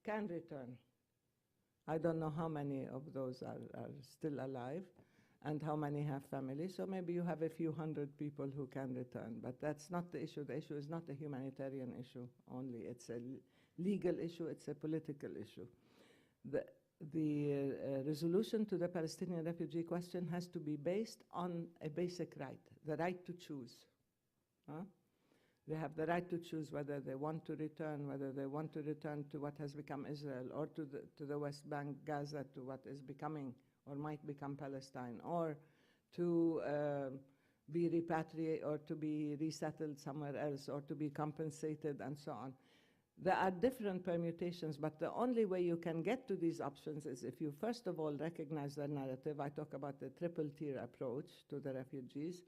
can return. I don't know how many of those are still alive, and how many have families. So maybe you have a few hundred people who can return, but that's not the issue. The issue is not a humanitarian issue only. It's a legal issue, it's a political issue. The resolution to the Palestinian refugee question has to be based on a basic right, the right to choose. They have the right to choose whether they want to return, whether they want to return to what has become Israel, or to the West Bank, Gaza, to what is becoming or might become Palestine, or to be repatriated or to be resettled somewhere else, or to be compensated, and so on. There are different permutations, but the only way you can get to these options is if you first of all recognize their narrative. I talk about the triple-tier approach to the refugees.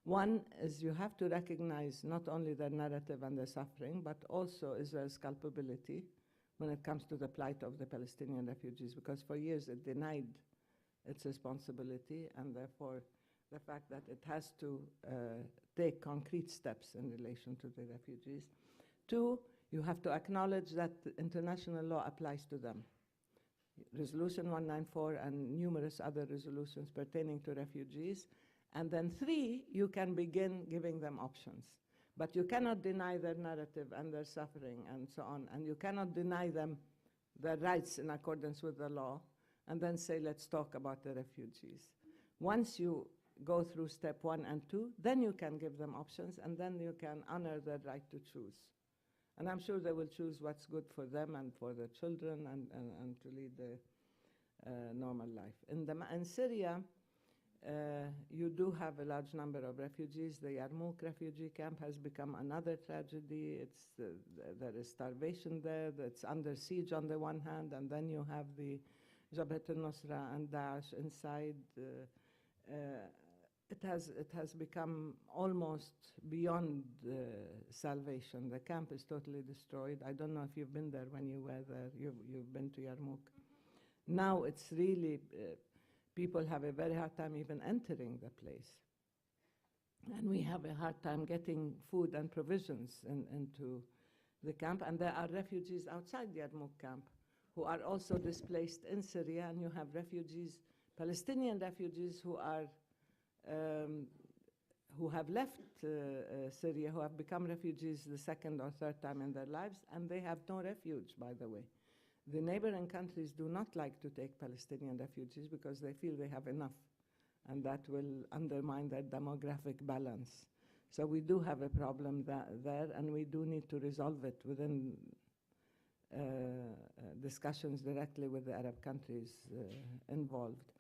One is you have to recognize not only their narrative and their suffering, but also Israel's culpability when it comes to the plight of the Palestinian refugees, because for years it denied its responsibility, and therefore the fact that it has to take concrete steps in relation to the refugees. Two, you have to acknowledge that international law applies to them. Resolution 194 and numerous other resolutions pertaining to refugees. And then three, you can begin giving them options. But you cannot deny their narrative and their suffering and so on. And you cannot deny them their rights in accordance with the law and then say, let's talk about the refugees. Once you go through step 1 and 2, then you can give them options, and then you can honor their right to choose. And I'm sure they will choose what's good for them and for their children and to lead a normal life. In Syria, you do have a large number of refugees. The Yarmouk refugee camp has become another tragedy. There is starvation there. It's under siege on the one hand, and then you have the Jabhat al-Nusra and Daesh inside. It has become almost beyond salvation. The camp is totally destroyed. I don't know if you've been there when you were there. You've been to Yarmouk. Now it's really, people have a very hard time even entering the place. And we have a hard time getting food and provisions into the camp. And there are refugees outside the Yarmouk camp who are also displaced in Syria. And you have refugees, Palestinian refugees who have left Syria, who have become refugees the second or third time in their lives, and they have no refuge, by the way. The neighboring countries do not like to take Palestinian refugees because they feel they have enough, and that will undermine their demographic balance. So we do have a problem there, and we do need to resolve it within discussions directly with the Arab countries involved.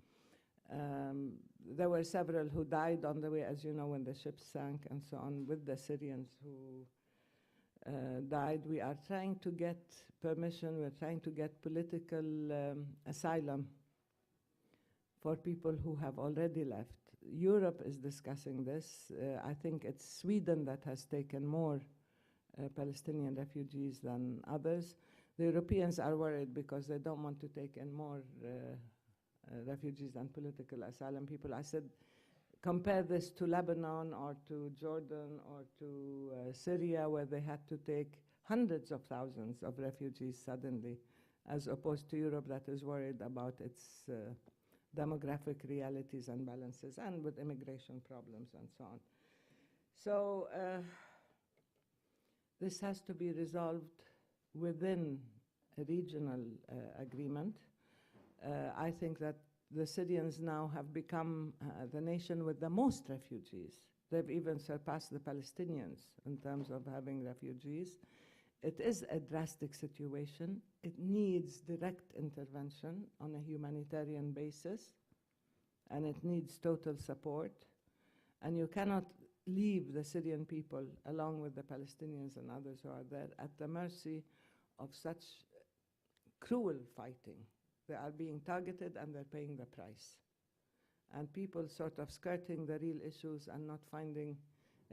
There were several who died on the way, as you know, when the ship sank and so on, with the Syrians who died. We are trying to get permission, we're trying to get political asylum for people who have already left. Europe is discussing this. I think it's Sweden that has taken more Palestinian refugees than others. The Europeans are worried because they don't want to take in more refugees and political asylum people. I said, compare this to Lebanon or to Jordan or to Syria, where they had to take hundreds of thousands of refugees suddenly, as opposed to Europe that is worried about its demographic realities and balances, and with immigration problems and so on. So this has to be resolved within a regional agreement. I think that the Syrians now have become the nation with the most refugees. They've even surpassed the Palestinians in terms of having refugees. It is a drastic situation. It needs direct intervention on a humanitarian basis, and it needs total support. And you cannot leave the Syrian people, along with the Palestinians and others who are there, at the mercy of such cruel fighting. They are being targeted and they're paying the price. And people sort of skirting the real issues and not finding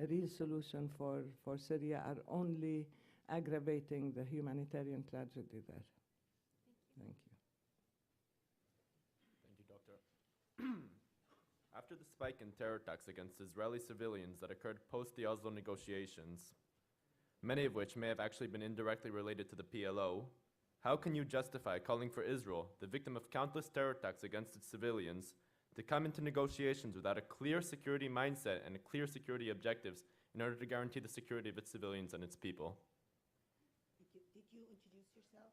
a real solution for Syria are only aggravating the humanitarian tragedy there. Thank you. Thank you, Doctor. After the spike in terror attacks against Israeli civilians that occurred post the Oslo negotiations, many of which may have actually been indirectly related to the PLO, how can you justify calling for Israel, the victim of countless terror attacks against its civilians, to come into negotiations without a clear security mindset and a clear security objectives in order to guarantee the security of its civilians and its people. Did you introduce yourself?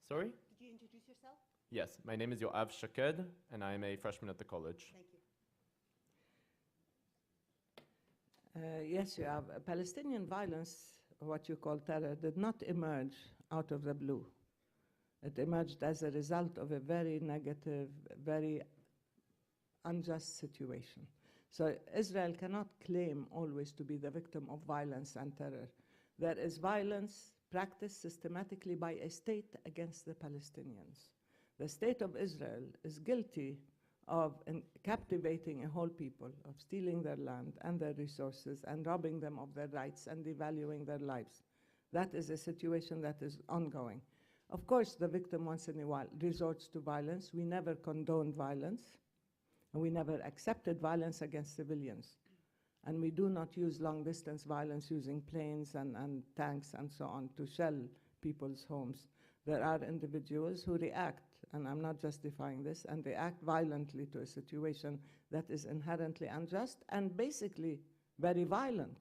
Sorry? Did you introduce yourself? Yes, my name is Yoav Shaked, and I am a freshman at the college. Thank you. Yes, you have. Palestinian violence, what you call terror, did not emerge out of the blue. It emerged as a result of a very negative, very unjust situation. So Israel cannot claim always to be the victim of violence and terror. There is violence practiced systematically by a state against the Palestinians. The state of Israel is guilty of captivating a whole people, of stealing their land and their resources and robbing them of their rights and devaluing their lives. That is a situation that is ongoing. Of course, the victim once in a while resorts to violence. We never condoned violence, and we never accepted violence against civilians. And we do not use long-distance violence using planes and tanks and so on to shell people's homes. There are individuals who react, and I'm not justifying this, and they act violently to a situation that is inherently unjust and basically very violent.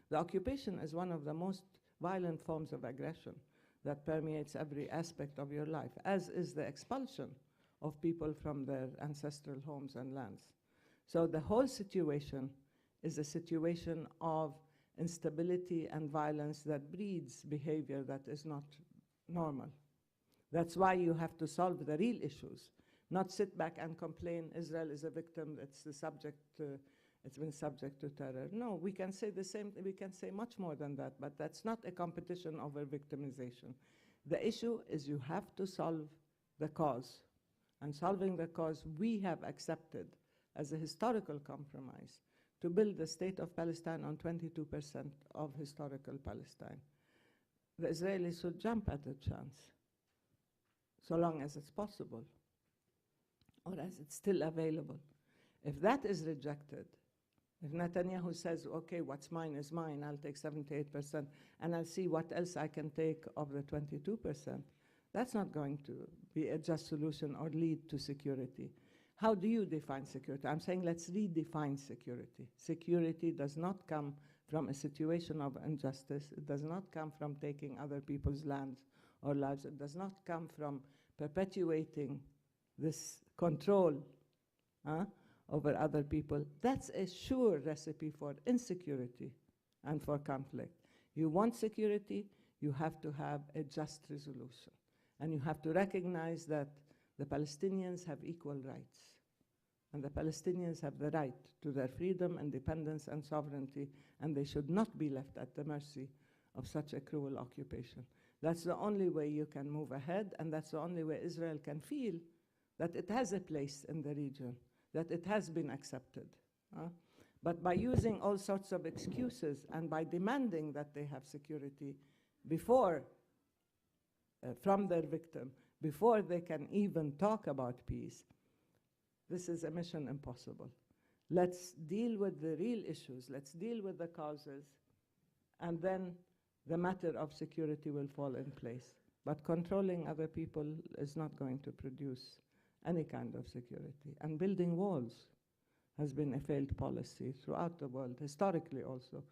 The occupation is one of the most violent forms of aggression that permeates every aspect of your life, as is the expulsion of people from their ancestral homes and lands. So the whole situation is a situation of instability and violence that breeds behavior that is not normal. That's why you have to solve the real issues, not sit back and complain Israel is a victim, it's the subject, it's been subject to terror. No, we can say the same, we can say much more than that, but that's not a competition over victimization. The issue is you have to solve the cause. And solving the cause we have accepted as a historical compromise to build the state of Palestine on 22% of historical Palestine. The Israelis should jump at the chance, so long as it's possible, or as it's still available. If that is rejected, if Netanyahu says, okay, what's mine is mine, I'll take 78%, and I'll see what else I can take of the 22%, that's not going to be a just solution or lead to security. How do you define security? I'm saying let's redefine security. Security does not come from a situation of injustice. It does not come from taking other people's lands or lives. It does not come from perpetuating this control over other people. That's a sure recipe for insecurity and for conflict. You want security, you have to have a just resolution. And you have to recognize that the Palestinians have equal rights. And the Palestinians have the right to their freedom, independence, and sovereignty, and they should not be left at the mercy of such a cruel occupation. That's the only way you can move ahead, and that's the only way Israel can feel that it has a place in the region, that it has been accepted. But by using all sorts of excuses and by demanding that they have security before, from their victim, before they can even talk about peace, this is a mission impossible. Let's deal with the real issues, let's deal with the causes, and then the matter of security will fall in place. But controlling other people is not going to produce any kind of security. And building walls has been a failed policy throughout the world. Historically also,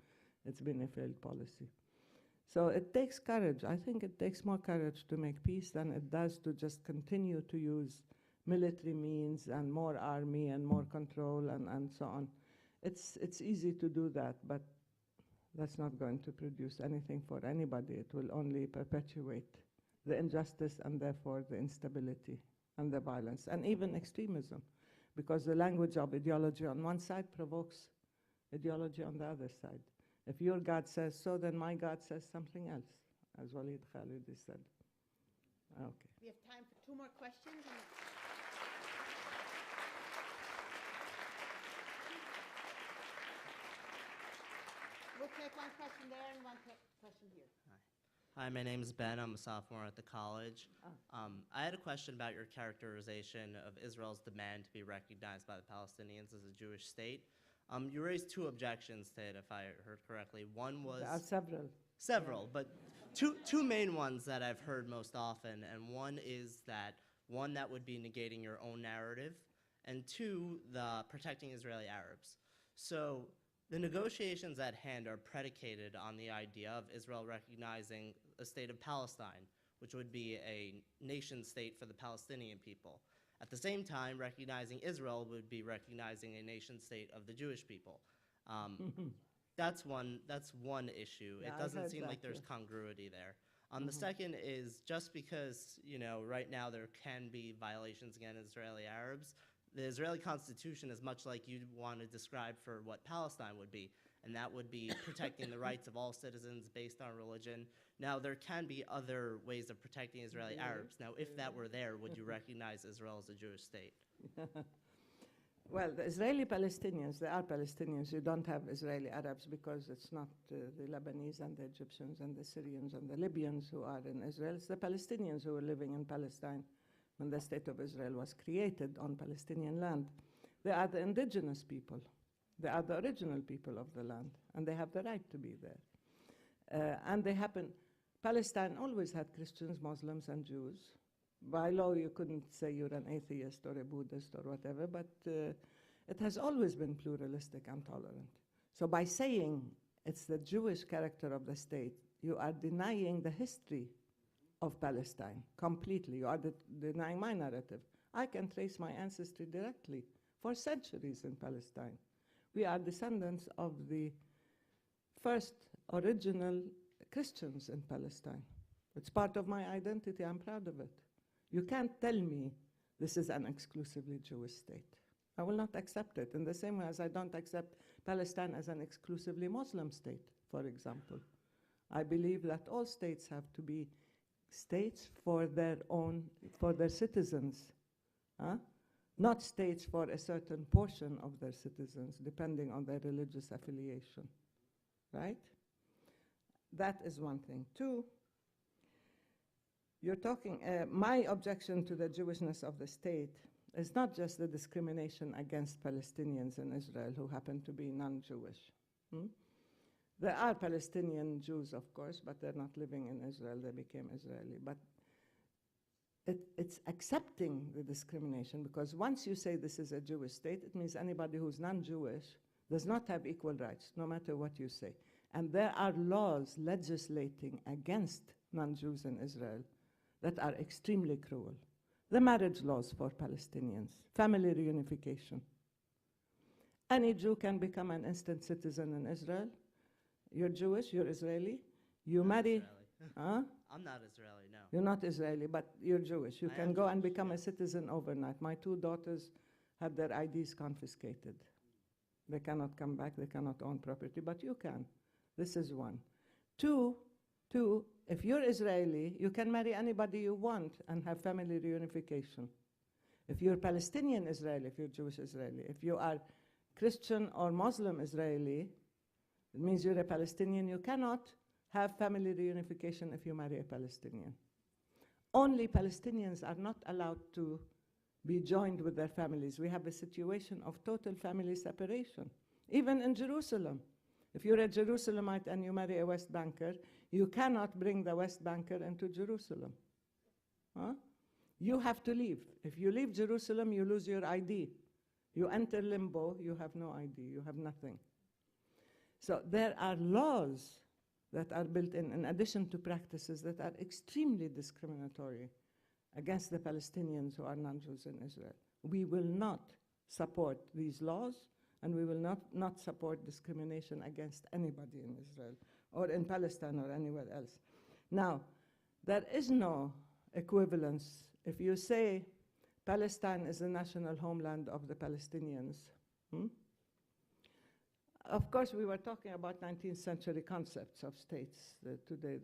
it's been a failed policy. So it takes courage. I think it takes more courage to make peace than it does to just continue to use military means and more army and more control and so on. It's easy to do that, but that's not going to produce anything for anybody. It will only perpetuate the injustice and therefore the instability and the violence and even extremism, because the language of ideology on one side provokes ideology on the other side. If your God says so, then my God says something else, as Walid Khalidi said. Okay. We have time for 2 more questions. We'll take one question there and one question here. Hi, my name is Ben. I'm a sophomore at the college. I had a question about your characterization of Israel's demand to be recognized by the Palestinians as a Jewish state. You raised 2 objections to it, if I heard correctly. One was... There are several. Several, but two main ones that I've heard most often, and one is that, one, that would be negating your own narrative, and two, the protecting Israeli Arabs. So the negotiations at hand are predicated on the idea of Israel recognizing a state of Palestine, which would be a nation state for the Palestinian people. At the same time, recognizing Israel would be recognizing a nation state of the Jewish people. That's one issue. Yeah, It I doesn't heard seem that, like there's yeah. congruity there. The second is just because, right now there can be violations against Israeli Arabs, the Israeli Constitution is much like you'd want to describe for what Palestine would be, and that would be protecting the rights of all citizens based on religion. Now, there can be other ways of protecting Israeli Arabs. Now, if that were there, would you recognize Israel as a Jewish state? Well, the Israeli Palestinians, they are Palestinians. You don't have Israeli Arabs because it's not the Lebanese and the Egyptians and the Syrians and the Libyans who are in Israel. It's the Palestinians who were living in Palestine when the State of Israel was created on Palestinian land. They are the indigenous people. They are the original people of the land, and they have the right to be there. And they happen, Palestine always had Christians, Muslims, and Jews. By law, you couldn't say you're an atheist or a Buddhist or whatever, but it has always been pluralistic and tolerant. So by saying it's the Jewish character of the state, you are denying the history of Palestine completely. You are denying my narrative. I can trace my ancestry directly for centuries in Palestine. We are descendants of the first original Christians in Palestine. It's part of my identity. I'm proud of it. You can't tell me this is an exclusively Jewish state. I will not accept it in the same way as I don't accept Palestine as an exclusively Muslim state, for example. I believe that all states have to be states for their citizens, not states for a certain portion of their citizens, depending on their religious affiliation, right? That is one thing. Two, you're talking, my objection to the Jewishness of the state is not just the discrimination against Palestinians in Israel who happen to be non-Jewish. There are Palestinian Jews, of course, but they're not living in Israel. They became Israeli. But it's accepting the discrimination, because once you say this is a Jewish state, it means anybody who's non-Jewish does not have equal rights, no matter what you say. And there are laws legislating against non-Jews in Israel that are extremely cruel. The marriage laws for Palestinians, family reunification. Any Jew can become an instant citizen in Israel. You're Jewish, you're Israeli. You marry. Huh? I'm not Israeli, no. You're not Israeli, but you're Jewish. You can go and become a citizen overnight. My two daughters had their IDs confiscated. They cannot come back, they cannot own property, but you can. This is one. Two, if you're Israeli, you can marry anybody you want and have family reunification. If you're Palestinian Israeli, if you're Jewish Israeli, if you are Christian or Muslim Israeli, it means you're a Palestinian. You cannot have family reunification if you marry a Palestinian. Only Palestinians are not allowed to be joined with their families. We have a situation of total family separation, even in Jerusalem. If you're a Jerusalemite and you marry a West Banker, you cannot bring the West Banker into Jerusalem. You have to leave. If you leave Jerusalem, you lose your ID. You enter limbo, you have no ID, you have nothing. So there are laws that are built in addition to practices that are extremely discriminatory against the Palestinians who are non-Jews in Israel. We will not support these laws, and we will not support discrimination against anybody in Israel or in Palestine or anywhere else. Now, there is no equivalence. If you say Palestine is the national homeland of the Palestinians, of course, we were talking about 19th century concepts of states today,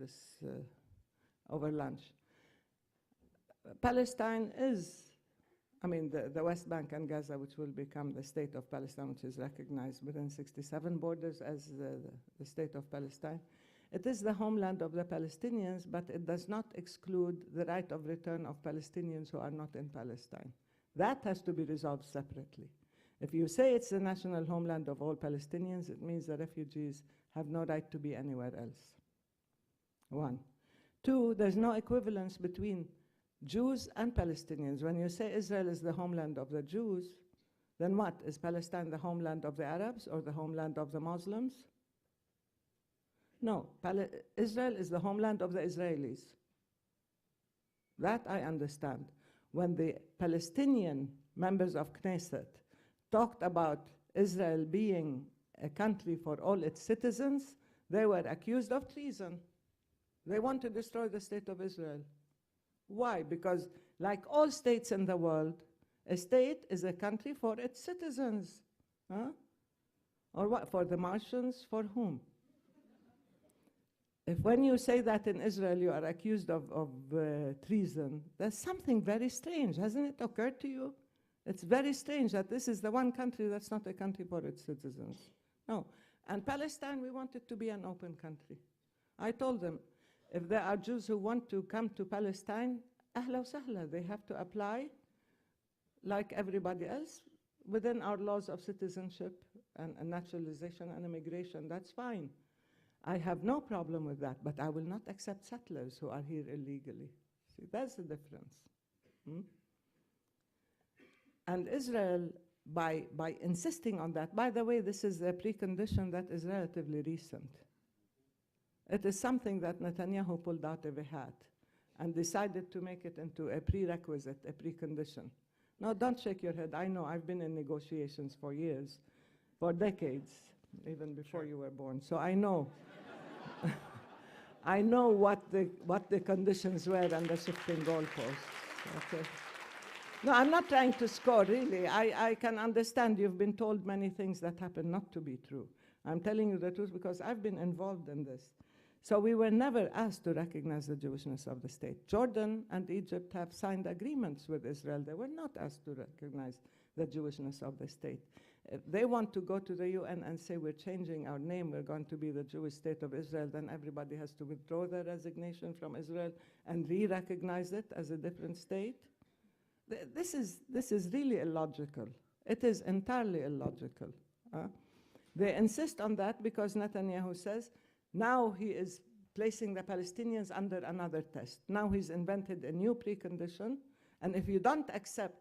over lunch. Palestine is, the West Bank and Gaza, which will become the state of Palestine, which is recognized within 67 borders as the state of Palestine. It is the homeland of the Palestinians, but it does not exclude the right of return of Palestinians who are not in Palestine. That has to be resolved separately. If you say it's the national homeland of all Palestinians, it means the refugees have no right to be anywhere else. One. Two, there's no equivalence between Jews and Palestinians. When you say Israel is the homeland of the Jews, Then what? Is Palestine the homeland of the Arabs or the homeland of the Muslims? No, Israel is the homeland of the Israelis. That I understand. When the Palestinian members of Knesset talked about Israel being a country for all its citizens, they were accused of treason. They want to destroy the state of Israel. Why? Because like all states in the world, a state is a country for its citizens. Huh? Or what? For the Martians? For whom? If when you say that in Israel you are accused of treason, there's something very strange. Hasn't it occurred to you? It's very strange that this is the one country that's not a country for its citizens. No. And Palestine, we want it to be an open country. I told them, if there are Jews who want to come to Palestine, ahla wa sahla, they have to apply like everybody else within our laws of citizenship and naturalization and immigration. That's fine. I have no problem with that, but I will not accept settlers who are here illegally. See, that's the difference. And Israel, by insisting on that, by the way, this is a precondition that is relatively recent. It is something that Netanyahu pulled out of a hat and decided to make it into a prerequisite, a precondition. No, don't shake your head. I know, I've been in negotiations for years, for decades, even before you were born. So I know. I know what the conditions were and the shifting goalposts. Okay. No, I'm not trying to score, really. I can understand you've been told many things that happen not to be true. I'm telling you the truth because I've been involved in this. So we were never asked to recognize the Jewishness of the state. Jordan and Egypt have signed agreements with Israel. They were not asked to recognize the Jewishness of the state. If they want to go to the UN and say we're changing our name, we're going to be the Jewish state of Israel, then everybody has to withdraw their resignation from Israel and re-recognize it as a different state. This is really illogical. It is entirely illogical. They insist on that because Netanyahu says now he is placing the Palestinians under another test. Now he's invented a new precondition, and if you don't accept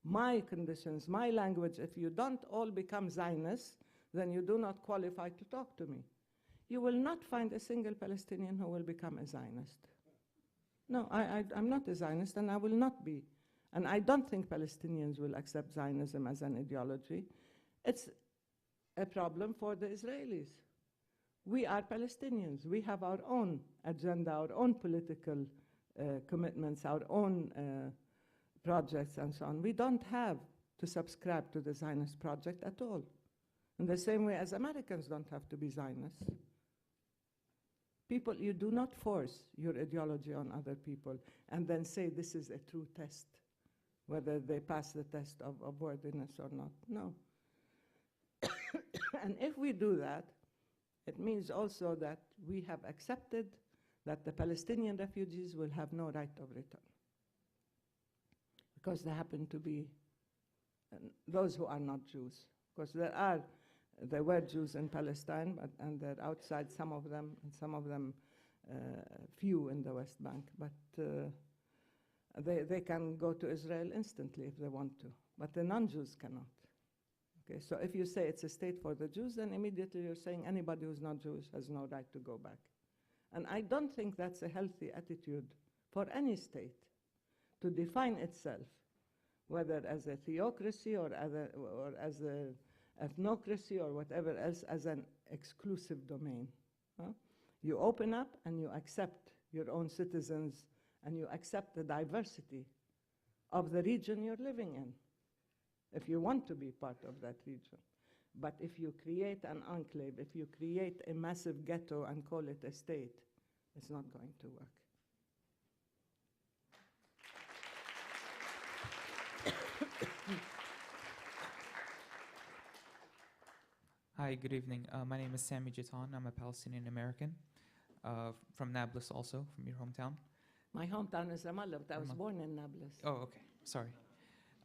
my conditions, my language, if you don't all become Zionists, then you do not qualify to talk to me. You will not find a single Palestinian who will become a Zionist. No, I'm not a Zionist, and I will not be. And I don't think Palestinians will accept Zionism as an ideology. It's a problem for the Israelis. We are Palestinians. We have our own agenda, our own political commitments, our own projects and so on. We don't have to subscribe to the Zionist project at all. In the same way as Americans don't have to be Zionists. People, you do not force your ideology on other people and then say this is a true test, whether they pass the test of worthiness or not. No. And if we do that, it means also that we have accepted that the Palestinian refugees will have no right of return, because they happen to be those who are not Jews. Because there were Jews in Palestine, and they're outside, some of them, and some of them few in the West Bank. But they can go to Israel instantly if they want to, but the non-Jews cannot. Okay, so if you say it's a state for the Jews, then immediately you're saying anybody who's not Jewish has no right to go back. And I don't think that's a healthy attitude for any state, to define itself, whether as a theocracy or as an ethnocracy or whatever else, as an exclusive domain. You open up and you accept your own citizens and you accept the diversity of the region you're living in, if you want to be part of that region. But if you create an enclave, if you create a massive ghetto and call it a state, it's not going to work. Hi, good evening. My name is Sami Jitan. I'm a Palestinian American from Nablus also, from your hometown. My hometown is Ramallah, but I was born in Nablus. Oh, okay. Sorry.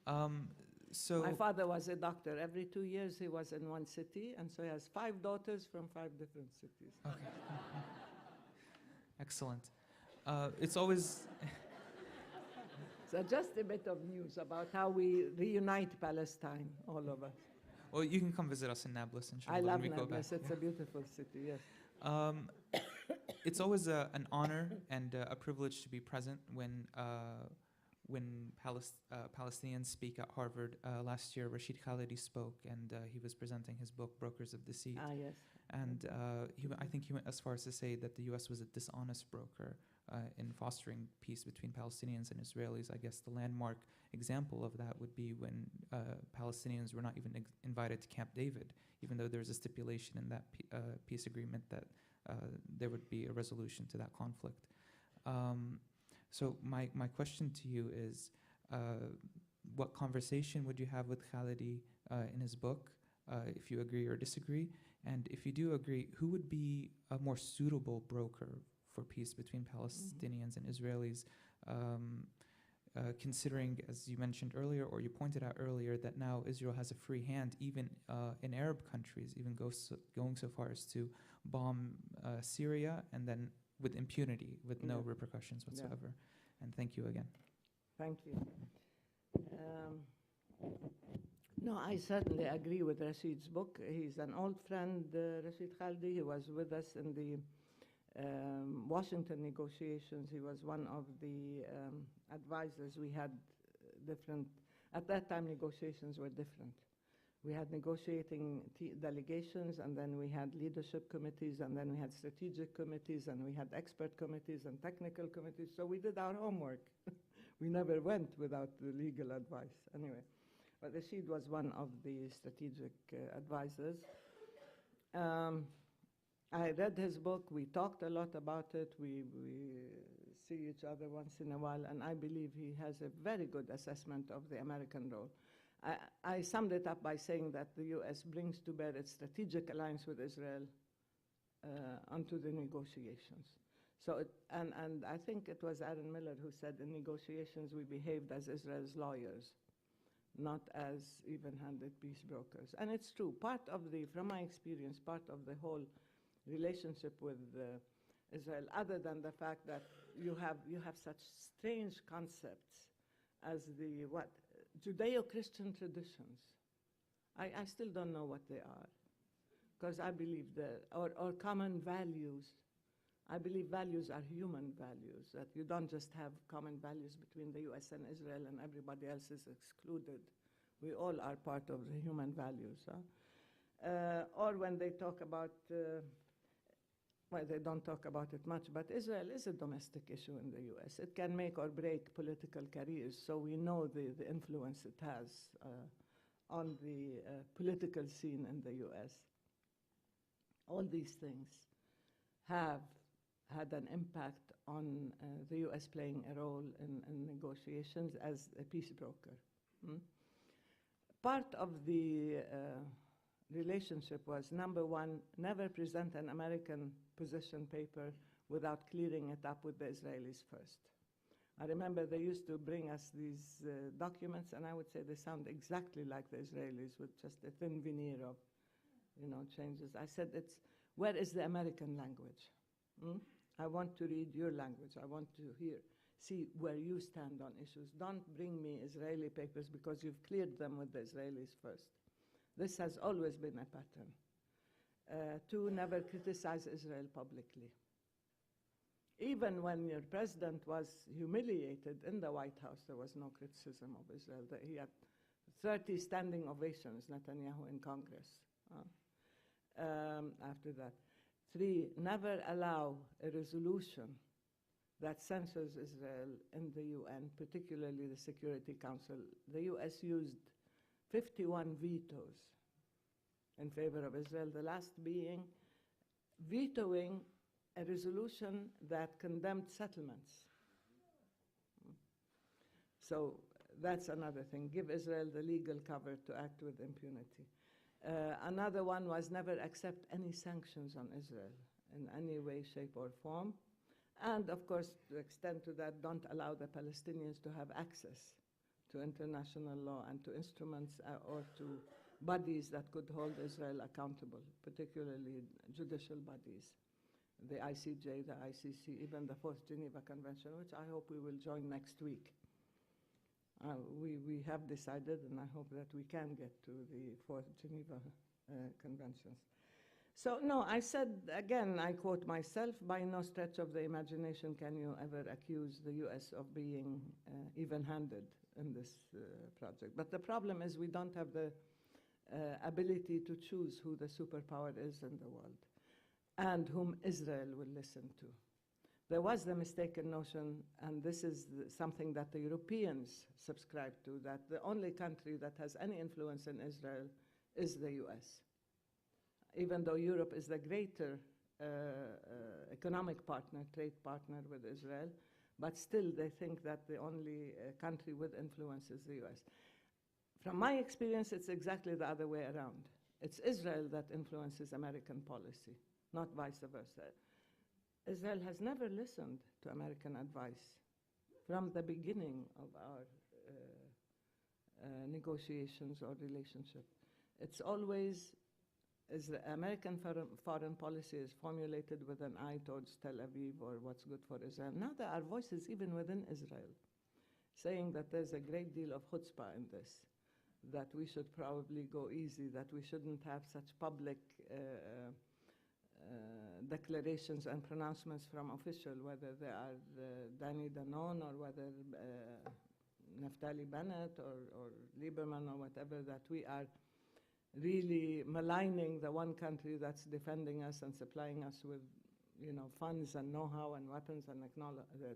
My father was a doctor. Every 2 years he was in one city, and so he has 5 daughters from 5 different cities. Okay. Excellent. It's always So just a bit of news about how we reunite Palestine, all of us. Well, you can come visit us in Nablus, inshallah, I love when we go back. Nablus. It's a beautiful city, yes. It's always an honor and a privilege to be present when Palestinians speak at Harvard. Last year, Rashid Khalidi spoke, and he was presenting his book, Brokers of Deceit. Ah, yes. And I think he went as far as to say that the U.S. was a dishonest broker in fostering peace between Palestinians and Israelis. I guess the landmark example of that would be when Palestinians were not even invited to Camp David, even though there's a stipulation in that peace agreement that there would be a resolution to that conflict. So my question to you is, what conversation would you have with Khalidi in his book, if you agree or disagree? And if you do agree, who would be a more suitable broker for peace between Palestinians and Israelis, considering, as you mentioned earlier, or you pointed out earlier, that now Israel has a free hand, even in Arab countries, even going so far as to bomb Syria, and then with impunity, with no repercussions whatsoever. And thank you again. Thank you. No, I certainly agree with Rashid's book. He's an old friend, Rashid Khalidi. He was with us in the Washington negotiations. He was one of the advisors. We had different, at that time negotiations were different. We had negotiating delegations, and then we had leadership committees, and then we had strategic committees, and we had expert committees and technical committees. So we did our homework. We never went without the legal advice. Anyway, but Rashid was one of the strategic advisors. I read his book. We talked a lot about it. We see each other once in a while, and I believe he has a very good assessment of the American role. I summed it up by saying that the U.S. brings to bear its strategic alliance with Israel onto the negotiations. So, and I think it was Aaron Miller who said in negotiations we behaved as Israel's lawyers, not as even-handed peace brokers. And it's true. Part of from my experience, part of the whole relationship with Israel, other than the fact that you have such strange concepts as the Judeo-Christian traditions. I still don't know what they are, because I believe or common values. I believe values are human values, that you don't just have common values between the U.S. and Israel and everybody else is excluded. We all are part of the human values. Or when they talk about, well, they don't talk about it much, but Israel is a domestic issue in the U.S. It can make or break political careers, so we know the influence it has on the political scene in the U.S. All these things have had an impact on the U.S. playing a role in negotiations as a peace broker. Part of the relationship was, number one, never present an American position paper without clearing it up with the Israelis first. I remember they used to bring us these documents, and I would say they sound exactly like the Israelis with just a thin veneer of, changes. I said, where is the American language? I want to read your language. I want to see where you stand on issues. Don't bring me Israeli papers because you've cleared them with the Israelis first. This has always been a pattern. Two, never criticize Israel publicly. Even when your president was humiliated in the White House, there was no criticism of Israel. He had 30 standing ovations, Netanyahu, in Congress after that. Three, never allow a resolution that censors Israel in the UN, particularly the Security Council. The US used 51 vetoes in favor of Israel, the last being vetoing a resolution that condemned settlements. So that's another thing. Give Israel the legal cover to act with impunity. Another one was never accept any sanctions on Israel in any way, shape, or form. And of course, to extend to that, don't allow the Palestinians to have access to international law and to instruments or to bodies that could hold Israel accountable, particularly judicial bodies, the ICJ, the ICC, even the Fourth Geneva Convention, which I hope we will join next week. We have decided, and I hope that we can get to the fourth Geneva Conventions. So no, I said, again, I quote myself, by no stretch of the imagination can you ever accuse the US of being even-handed in this project. But the problem is we don't have the ability to choose who the superpower is in the world and whom Israel will listen to. There was the mistaken notion, and this is something that the Europeans subscribe to, that the only country that has any influence in Israel is the US. Even though Europe is the greater economic partner, trade partner with Israel, but still they think that the only country with influence is the US. From my experience, it's exactly the other way around. It's Israel that influences American policy, not vice versa. Israel has never listened to American advice from the beginning of our negotiations or relationship. It's always, as the American foreign policy is formulated with an eye towards Tel Aviv or what's good for Israel. Now there are voices even within Israel saying that there's a great deal of chutzpah in this, that we should probably go easy, that we shouldn't have such public declarations and pronouncements from officials, whether they are Danny Danon or whether Naftali Bennett or Lieberman or whatever, that we are really maligning the one country that's defending us and supplying us with, funds and know-how and weapons and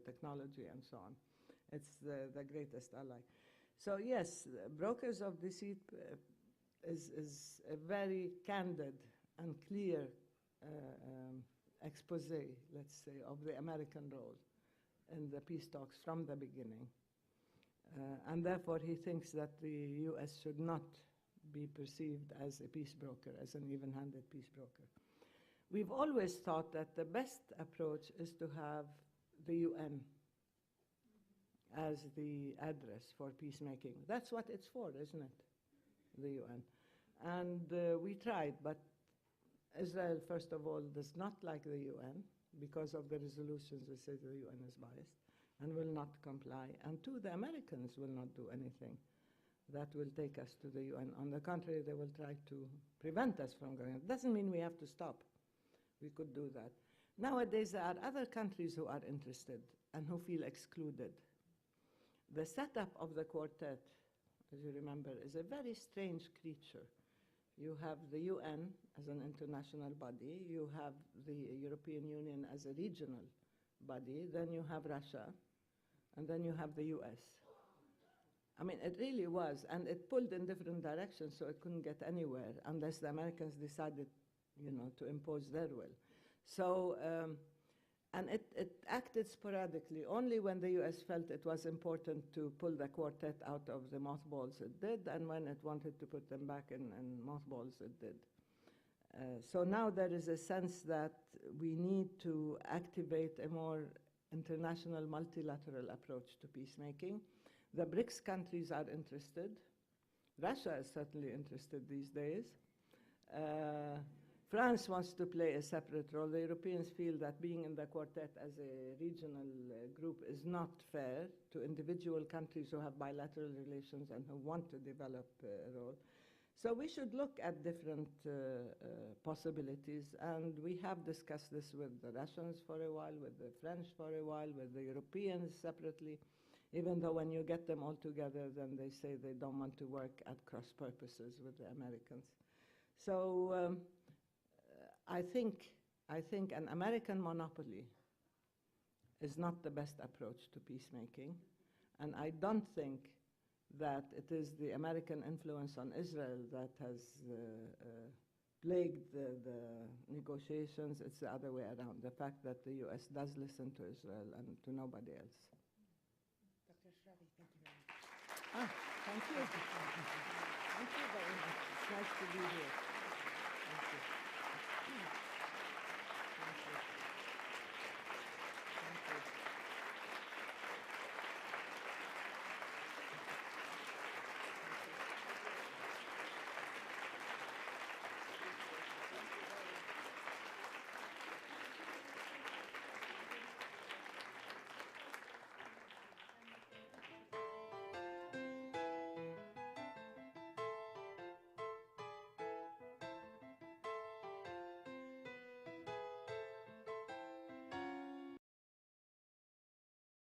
technology and so on. It's the greatest ally. So yes, brokers of deceit is a very candid and clear expose, let's say, of the American role in the peace talks from the beginning. And therefore he thinks that the US should not be perceived as a peace broker, as an even-handed peace broker. We've always thought that the best approach is to have the UN as the address for peacemaking. That's what it's for, isn't it? The UN. And we tried, but Israel, first of all, does not like the UN because of the resolutions that say the UN is biased and will not comply. And two, the Americans will not do anything that will take us to the UN. On the contrary, they will try to prevent us from going. It doesn't mean we have to stop. We could do that. Nowadays, there are other countries who are interested and who feel excluded. The setup of the quartet, as you remember, is a very strange creature. You have the UN as an international body, you have the European Union as a regional body, then you have Russia, and then you have the US. I mean, it really was, and it pulled in different directions, so it couldn't get anywhere unless the Americans decided, to impose their will. So, and it acted sporadically. Only when the US felt it was important to pull the quartet out of the mothballs, it did, and when it wanted to put them back in mothballs, it did. So now there is a sense that we need to activate a more international multilateral approach to peacemaking. The BRICS countries are interested. Russia is certainly interested these days. France wants to play a separate role. The Europeans feel that being in the quartet as a regional group is not fair to individual countries who have bilateral relations and who want to develop a role. So we should look at different possibilities, and we have discussed this with the Russians for a while, with the French for a while, with the Europeans separately, even though when you get them all together, then they say they don't want to work at cross purposes with the Americans. So I think an American monopoly is not the best approach to peacemaking, and I don't think that it is the American influence on Israel that has plagued the negotiations. It's the other way around, the fact that the US does listen to Israel and to nobody else. Dr. Ashrawi, thank you very much. Thank you. Thank you very much. It's nice to be here. Thank you. Thank you. Thank you.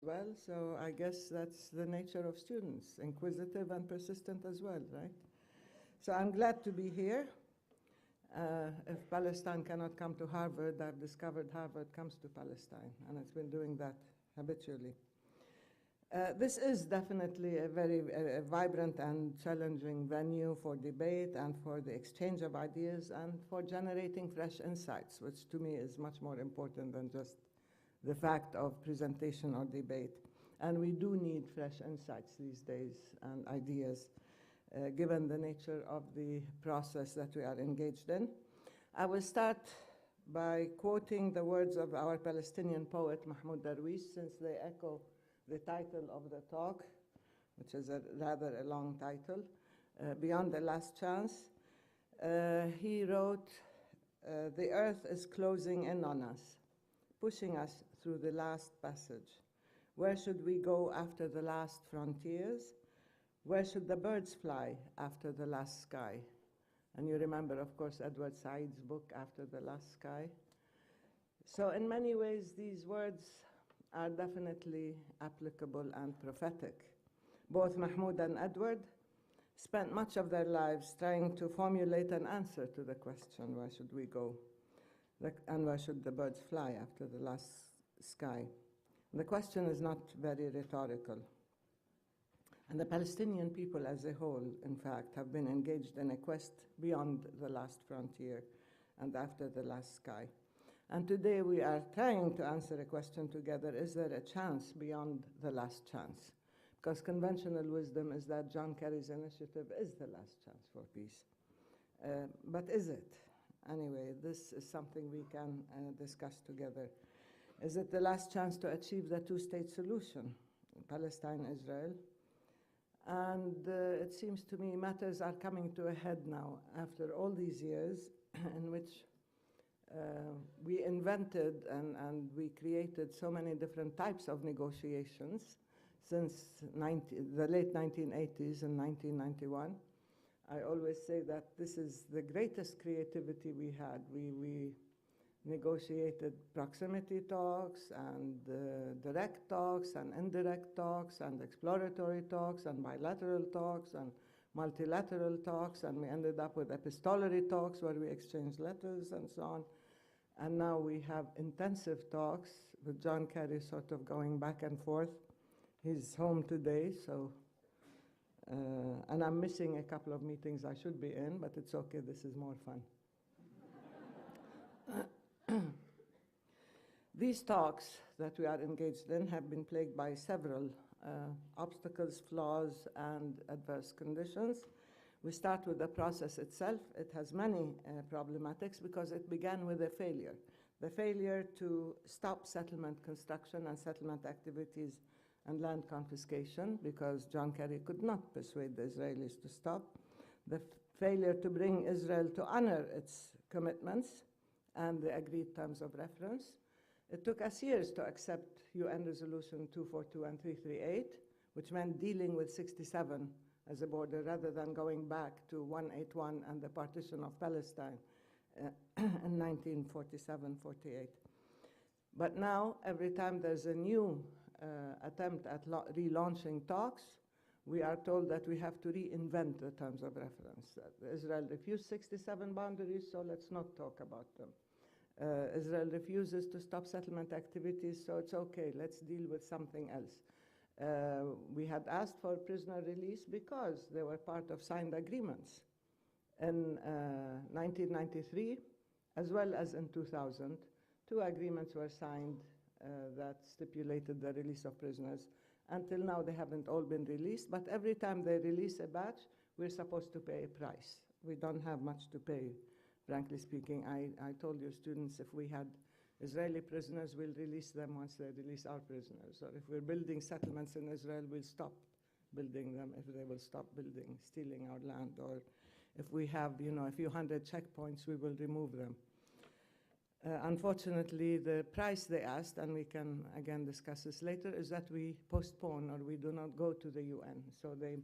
well, so I guess that's the nature of students, inquisitive and persistent as well, right? So I'm glad to be here. If Palestine cannot come to Harvard, I've discovered Harvard comes to Palestine, and it's been doing that habitually. This is definitely a very vibrant and challenging venue for debate and for the exchange of ideas and for generating fresh insights, which to me is much more important than just the fact of presentation or debate. And we do need fresh insights these days and ideas, given the nature of the process that we are engaged in. I will start by quoting the words of our Palestinian poet Mahmoud Darwish, since they echo the title of the talk, which is rather a long title, Beyond the Last Chance. He wrote, "The earth is closing in on us, pushing us through the last passage. Where should we go after the last frontiers? Where should the birds fly after the last sky?" And you remember, of course, Edward Said's book, After the Last Sky. So in many ways, these words are definitely applicable and prophetic. Both Mahmoud and Edward spent much of their lives trying to formulate an answer to the question, where should we go? And where should the birds fly after the last sky? The question is not very rhetorical. And the Palestinian people as a whole, in fact, have been engaged in a quest beyond the last frontier and after the last sky. And today we are trying to answer a question together: is there a chance beyond the last chance? Because conventional wisdom is that John Kerry's initiative is the last chance for peace. But is it? Anyway, this is something we can discuss together. Is it the last chance to achieve the two-state solution, Palestine-Israel? And it seems to me matters are coming to a head now after all these years in which we invented and we created so many different types of negotiations since the late 1980s and 1991. I always say that this is the greatest creativity we had. We negotiated proximity talks and direct talks and indirect talks and exploratory talks and bilateral talks and multilateral talks, and we ended up with epistolary talks where we exchanged letters and so on. And now we have intensive talks with John Kerry sort of going back and forth. He's home today, so, and I'm missing a couple of meetings I should be in, but it's okay, this is more fun. These talks that we are engaged in have been plagued by several obstacles, flaws, and adverse conditions. We start with the process itself. It has many problematics because it began with a failure. The failure to stop settlement construction and settlement activities and land confiscation, because John Kerry could not persuade the Israelis to stop. The failure to bring Israel to honor its commitments and the agreed terms of reference. It took us years to accept UN Resolution 242 and 338, which meant dealing with 67 as a border rather than going back to 181 and the partition of Palestine in 1947-48. But now, every time there's a new attempt at relaunching talks, we are told that we have to reinvent the terms of reference. Israel refused 67 boundaries, so let's not talk about them. Israel refuses to stop settlement activities, so it's okay, let's deal with something else. We had asked for prisoner release because they were part of signed agreements in 1993, as well as in 2000. 2 agreements were signed that stipulated the release of prisoners. Until now, they haven't all been released, but every time they release a batch, we're supposed to pay a price. We don't have much to pay, frankly speaking. I told your students if we had Israeli prisoners, we'll release them once they release our prisoners. Or if we're building settlements in Israel, we'll stop building them if they will stop building, stealing our land. Or if we have, a few hundred checkpoints, we will remove them. Unfortunately, the price they asked, and we can again discuss this later, is that we postpone or we do not go to the UN. So they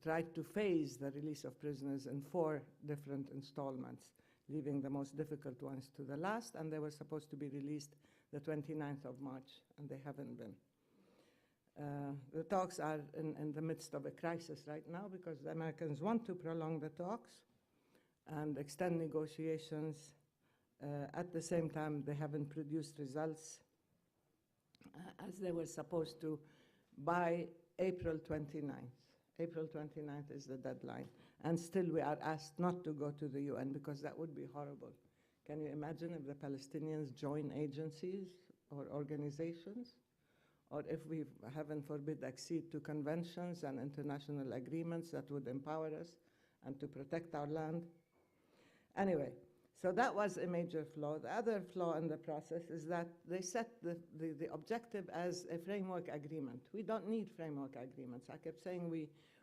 tried to phase the release of prisoners in 4 different installments, leaving the most difficult ones to the last, and they were supposed to be released the 29th of March, and they haven't been. The talks are in the midst of a crisis right now because the Americans want to prolong the talks and extend negotiations. At the same time, they haven't produced results as they were supposed to by April 29th. April 29th is the deadline. And still we are asked not to go to the UN because that would be horrible. Can you imagine if the Palestinians join agencies or organizations? Or if we, heaven forbid, accede to conventions and international agreements that would empower us and to protect our land? Anyway, so that was a major flaw. The other flaw in the process is that they set the objective as a framework agreement. We don't need framework agreements. I kept saying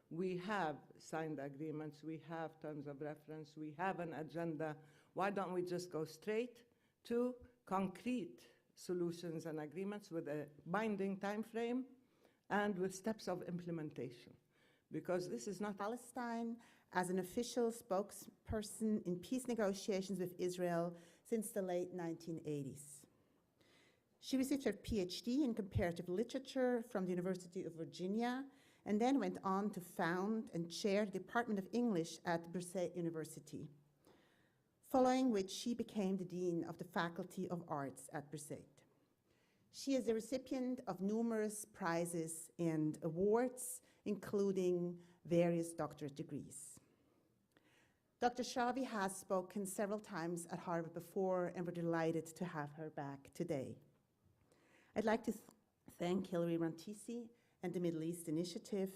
we have signed agreements, we have terms of reference, we have an agenda. Why don't we just go straight to concrete solutions and agreements with a binding time frame and with steps of implementation? Because this is not Palestine as an official spokesperson in peace negotiations with Israel since the late 1980s. She received her PhD in comparative literature from the University of Virginia and then went on to found and chair the Department of English at Birzeit University, following which she became the Dean of the Faculty of Arts at Birzeit. She is the recipient of numerous prizes and awards, including various doctorate degrees. Dr. Ashrawi has spoken several times at Harvard before, and we're delighted to have her back today. I'd like to thank Hilary Rantisi and the Middle East Initiative,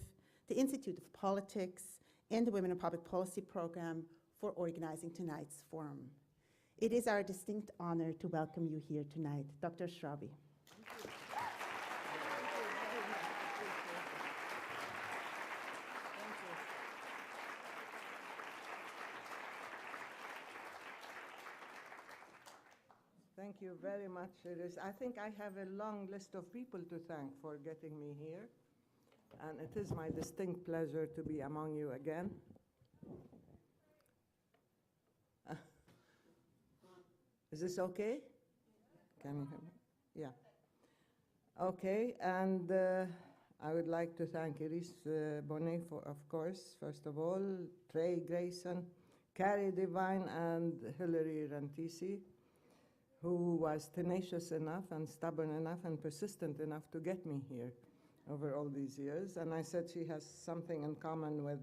the Institute of Politics, and the Women in Public Policy Program for organizing tonight's forum. It is our distinct honor to welcome you here tonight. Dr. Ashrawi. Thank you very much. I think I have a long list of people to thank for getting me here, and it is my distinct pleasure to be among you again. Is this okay? Can you hear me? Yeah. Okay, and I would like to thank Iris Bonet, of course, first of all, Trey Grayson, Carrie Devine, and Hilary Rantisi, who was tenacious enough and stubborn enough and persistent enough to get me here over all these years. And I said she has something in common with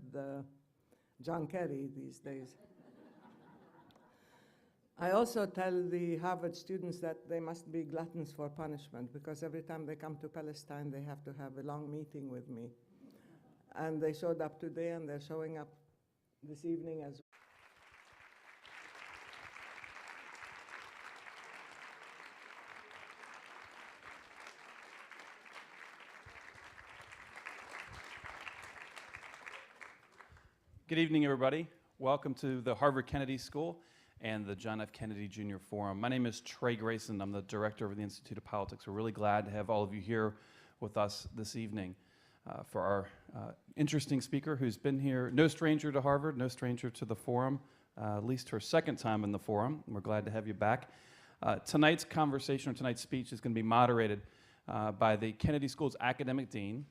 John Kerry these days. I also tell the Harvard students that they must be gluttons for punishment because every time they come to Palestine, they have to have a long meeting with me. And they showed up today, and they're showing up this evening as well. Good evening, everybody. Welcome to the Harvard Kennedy School and the John F. Kennedy Jr. Forum. My name is Trey Grayson. I'm the director of the Institute of Politics. We're really glad to have all of you here with us this evening for our interesting speaker who's been here, no stranger to Harvard, no stranger to the forum, at least her second time in the forum. We're glad to have you back. Tonight's conversation, or tonight's speech, is going to be moderated by the Kennedy School's academic dean,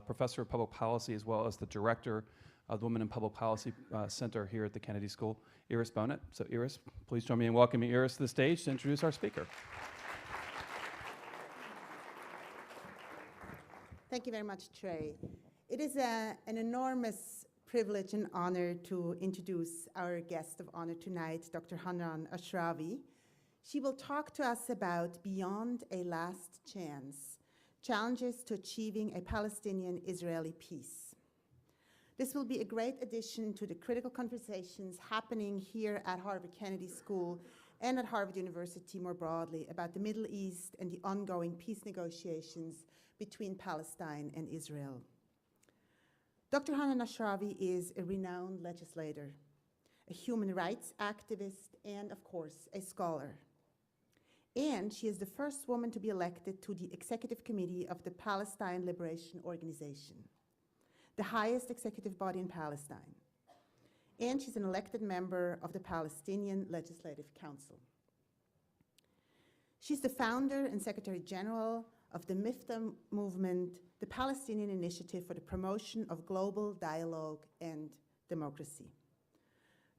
professor of public policy, as well as the director of the Women in Public Policy Center here at the Kennedy School, Iris Bonet. So Iris, please join me in welcoming Iris to the stage to introduce our speaker. Thank you very much, Trey. It is an enormous privilege and honor to introduce our guest of honor tonight, Dr. Hanan Ashrawi. She will talk to us about Beyond a Last Chance, Challenges to Achieving a Palestinian-Israeli Peace. This will be a great addition to the critical conversations happening here at Harvard Kennedy School and at Harvard University more broadly about the Middle East and the ongoing peace negotiations between Palestine and Israel. Dr. Hanan Ashrawi is a renowned legislator, a human rights activist, and of course, a scholar. And she is the first woman to be elected to the Executive Committee of the Palestine Liberation Organization, the highest executive body in Palestine. And she's an elected member of the Palestinian Legislative Council. She's the founder and Secretary General of the MIFTA movement, the Palestinian Initiative for the Promotion of Global Dialogue and Democracy.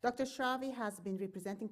Dr. Ashrawi has been representing